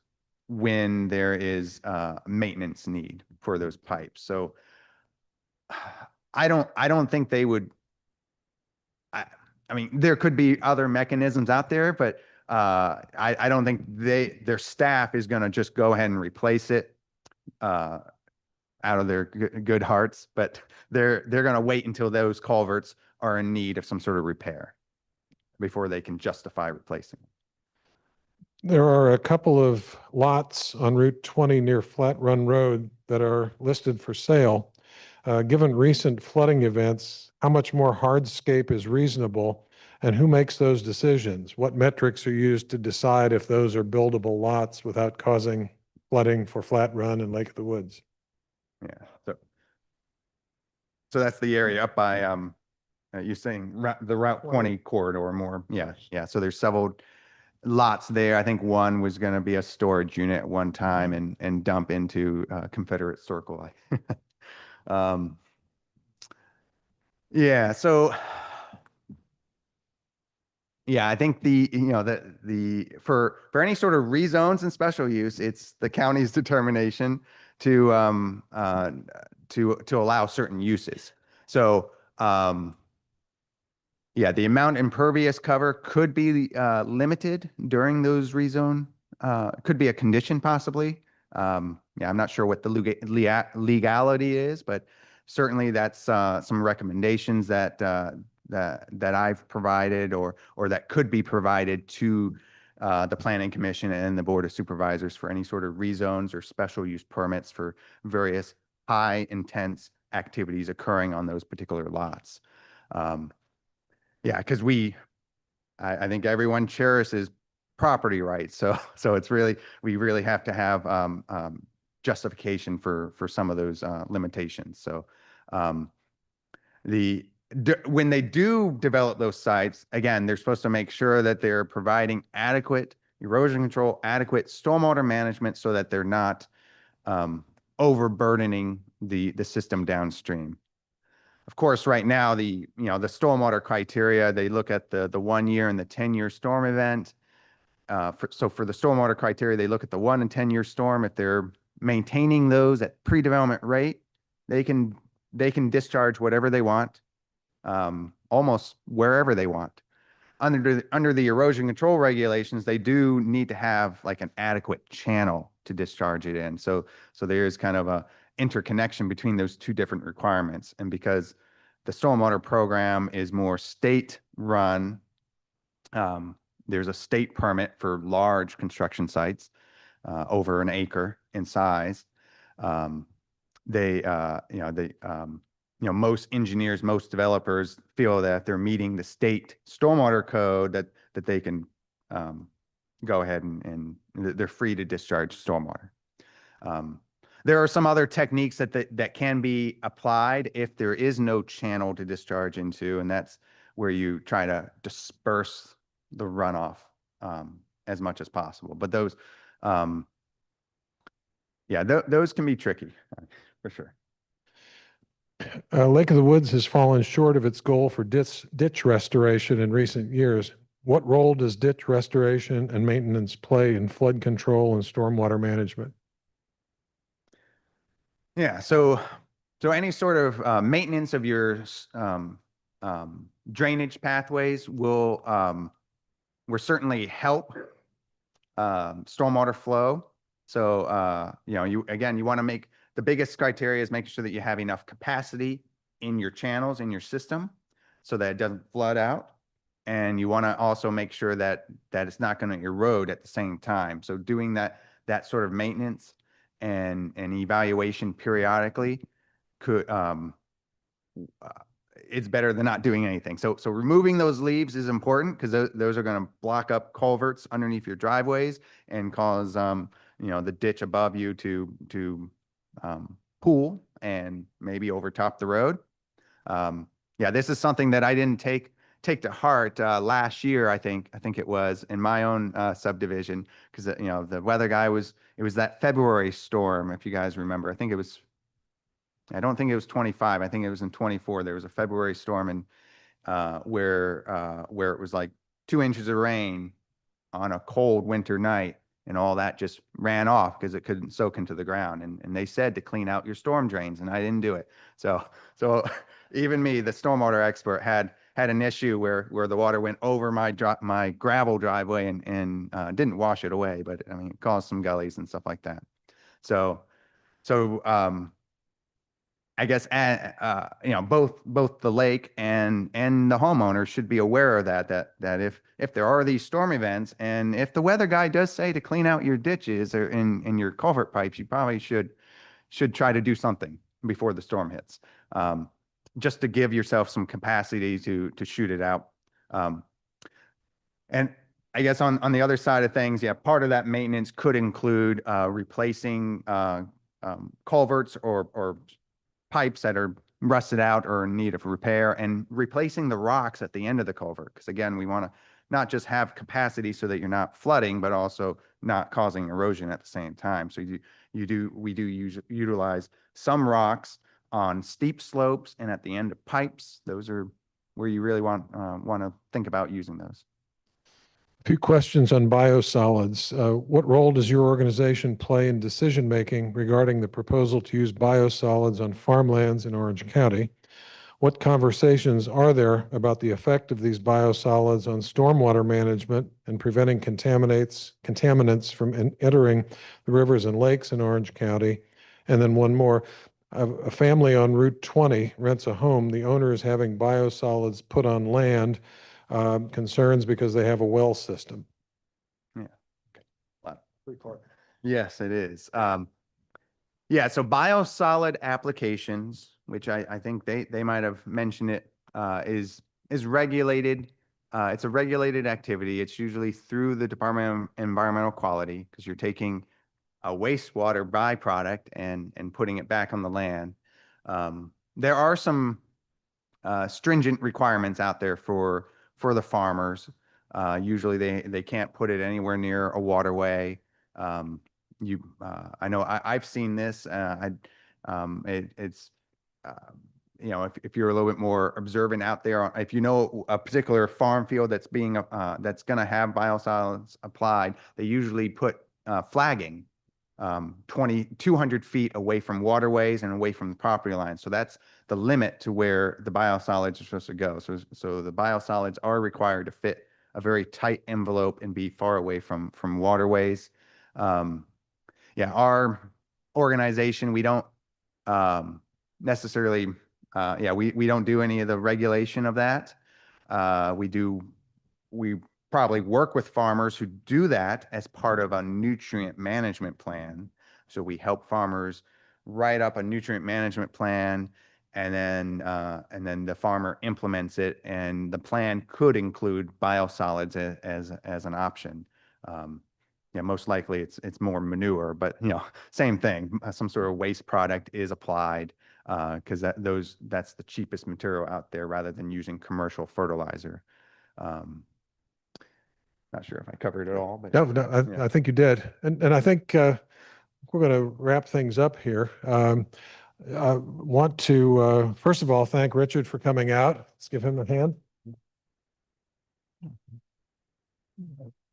when there is maintenance need for those pipes. So I don't think they would. I mean, there could be other mechanisms out there, but I don't think their staff is going to just go ahead and replace it out of their good hearts. But they're going to wait until those culverts are in need of some sort of repair before they can justify replacing them. There are a couple of lots on Route 20 near Flat Run Road that are listed for sale. Given recent flooding events, how much more hardscape is reasonable, and who makes those decisions? What metrics are used to decide if those are buildable lots without causing flooding for Flat Run and Lake of the Woods? Yeah, so that's the area up by you're saying the Route 20 corridor more. Yeah, yeah. So there's several lots there. I think one was going to be a storage unit at one time and dump into Confederate Circle. Yeah, so yeah, I think for any sort of rezones and special use, it's the county's determination to to allow certain uses. So yeah, the amount impervious cover could be limited during those rezone. Could be a condition possibly. Yeah, I'm not sure what the legality is, but certainly that's some recommendations that that I've provided or that could be provided to the Planning Commission and the Board of Supervisors for any sort of rezones or special use permits for various high intense activities occurring on those particular lots. Yeah, because I think everyone cherishes property rights. So, so it's really, we really have to have justification for some of those limitations. So, um, when they do develop those sites, again, they're supposed to make sure that they're providing adequate erosion control, adequate stormwater management so that they're not overburdening the system downstream. Of course, right now, the stormwater criteria, they look at the 1 year and the 10-year storm event. So for the stormwater criteria, they look at the 1 and 10-year storm. If they're maintaining those at pre-development rate, they can discharge whatever they want, almost wherever they want. Under the erosion control regulations, they do need to have like an adequate channel to discharge it in. So there is kind of a interconnection between those two different requirements. And because the stormwater program is more state run, there's a state permit for large construction sites over an acre in size. Most engineers, most developers feel that if they're meeting the state stormwater code, that they can go ahead and they're free to discharge stormwater. There are some other techniques that can be applied if there is no channel to discharge into, and that's where you try to disperse the runoff as much as possible. But those, those can be tricky for sure. Lake of the Woods has fallen short of its goal for ditch restoration in recent years. What role does ditch restoration and maintenance play in flood control and stormwater management? Yeah, so any sort of maintenance of your drainage pathways will certainly help stormwater flow. So you want to make the biggest criteria is making sure that you have enough capacity in your channels in your system so that it doesn't flood out. And you want to also make sure that it's not going to erode at the same time. So doing that sort of maintenance and evaluation periodically could it's better than not doing anything. So removing those leaves is important because those are going to block up culverts underneath your driveways and cause the ditch above you to pool and maybe overtop the road. Yeah, this is something that I didn't take to heart last year. I think it was in my own subdivision because the weather guy it was that February storm, if you guys remember. I don't think it was 25. I think it was in 24. There was a February storm and where it was like 2 inches of rain on a cold winter night, and all that just ran off because it couldn't soak into the ground. And they said to clean out your storm drains, and I didn't do it. So even me, the stormwater expert, had an issue where the water went over my gravel driveway and didn't wash it away, but I mean, it caused some gullies and stuff like that. So I guess both the lake and the homeowner should be aware of that if there are these storm events, and if the weather guy does say to clean out your ditches or in your culvert pipes, you probably should try to do something before the storm hits, just to give yourself some capacity to shoot it out. And I guess on the other side of things, yeah, part of that maintenance could include replacing culverts or pipes that are rusted out or in need of repair, and replacing the rocks at the end of the culvert. Because again, we want to not just have capacity so that you're not flooding, but also not causing erosion at the same time. So we do utilize some rocks on steep slopes and at the end of pipes. Those are where you really want to think about using those. A few questions on biosolids. What role does your organization play in decision-making regarding the proposal to use biosolids on farmlands in Orange County? What conversations are there about the effect of these biosolids on stormwater management and preventing contaminants from entering the rivers and lakes in Orange County? And then one more. A family on Route 20 rents a home. The owner is having biosolids put on land. Concerns because they have a well system. Yeah. Yes, it is. Yeah, so biosolid applications, which I think they might have mentioned it, is regulated. It's a regulated activity. It's usually through the Department of Environmental Quality because you're taking a wastewater byproduct and putting it back on the land. There are some stringent requirements out there for the farmers. Usually they can't put it anywhere near a waterway. I know I've seen this. It's you know, if you're a little bit more observant out there, if you know a particular farm field that's that's going to have biosolids applied, they usually put flagging 200 feet away from waterways and away from the property line. So that's the limit to where the biosolids are supposed to go. So the biosolids are required to fit a very tight envelope and be far away from waterways. Yeah, our organization, we don't necessarily, we don't do any of the regulation of that. We probably work with farmers who do that as part of a nutrient management plan. So we help farmers write up a nutrient management plan, and then the farmer implements it, and the plan could include biosolids as an option. Yeah, most likely it's more manure, but same thing. Some sort of waste product is applied because that's the cheapest material out there rather than using commercial fertilizer. Not sure if I covered it all, but No, I think you did. And I think we're going to wrap things up here. I want to, first of all, thank Richard for coming out. Let's give him a hand.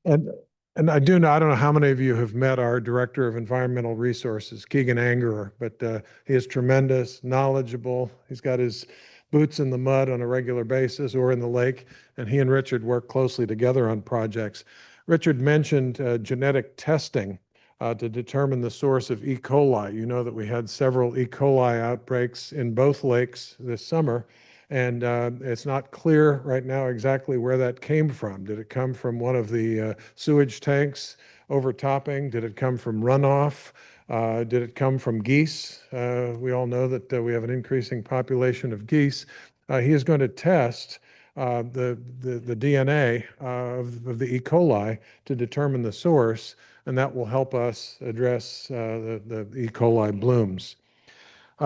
And I don't know how many of you have met our Director of Environmental Resources, Keegan Angerer, but he is tremendous, knowledgeable. He's got his boots in the mud on a regular basis or in the lake, and he and Richard work closely together on projects. Richard mentioned genetic testing to determine the source of E. coli. You know that we had several E. coli outbreaks in both lakes this summer, and it's not clear right now exactly where that came from. Did it come from one of the sewage tanks overtopping? Did it come from runoff? Did it come from geese? We all know that we have an increasing population of geese. He is going to test the DNA of the E. coli to determine the source, and that will help us address the E. coli blooms.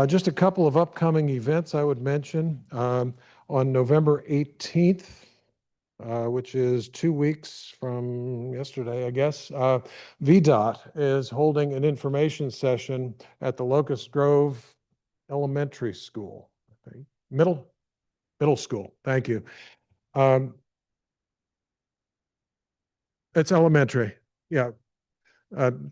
Just a couple of upcoming events I would mention. On November 18th, which is 2 weeks from yesterday, I guess, VDOT is holding an information session at the Locust Grove Elementary School, middle school. Thank you. It's elementary. Yeah.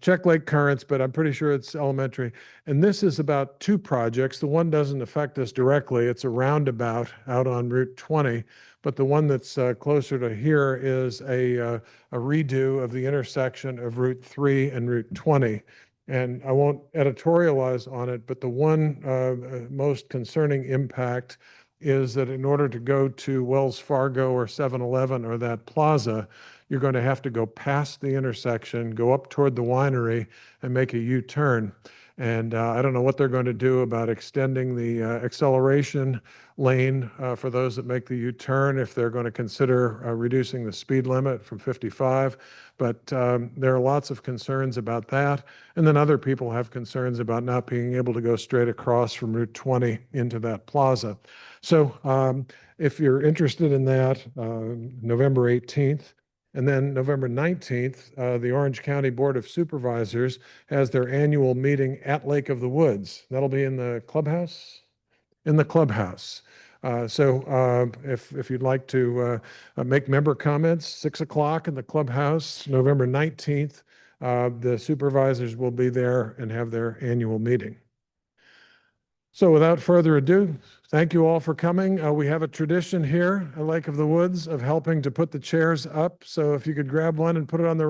Check Lake Currents, but I'm pretty sure it's elementary. And this is about two projects. The one doesn't affect us directly. It's a roundabout out on Route 20, but the one that's closer to here is a redo of the intersection of Route 3 and Route 20. And I won't editorialize on it, but the one most concerning impact is that in order to go to Wells Fargo or 7-Eleven or that plaza, you're going to have to go past the intersection, go up toward the winery, and make a U-turn. And I don't know what they're going to do about extending the acceleration lane for those that make the U-turn, if they're going to consider reducing the speed limit from 55. But there are lots of concerns about that. And then other people have concerns about not being able to go straight across from Route 20 into that plaza. So if you're interested in that, November 18th, and then November 19th, the Orange County Board of Supervisors has their annual meeting at Lake of the Woods. That'll be in the clubhouse, in the clubhouse. If you'd like to make member comments, 6 o'clock in the clubhouse, November 19th, the supervisors will be there and have their annual meeting. So without further ado, thank you all for coming. We have a tradition here at Lake of the Woods of helping to put the chairs up. So if you could grab one and put it on the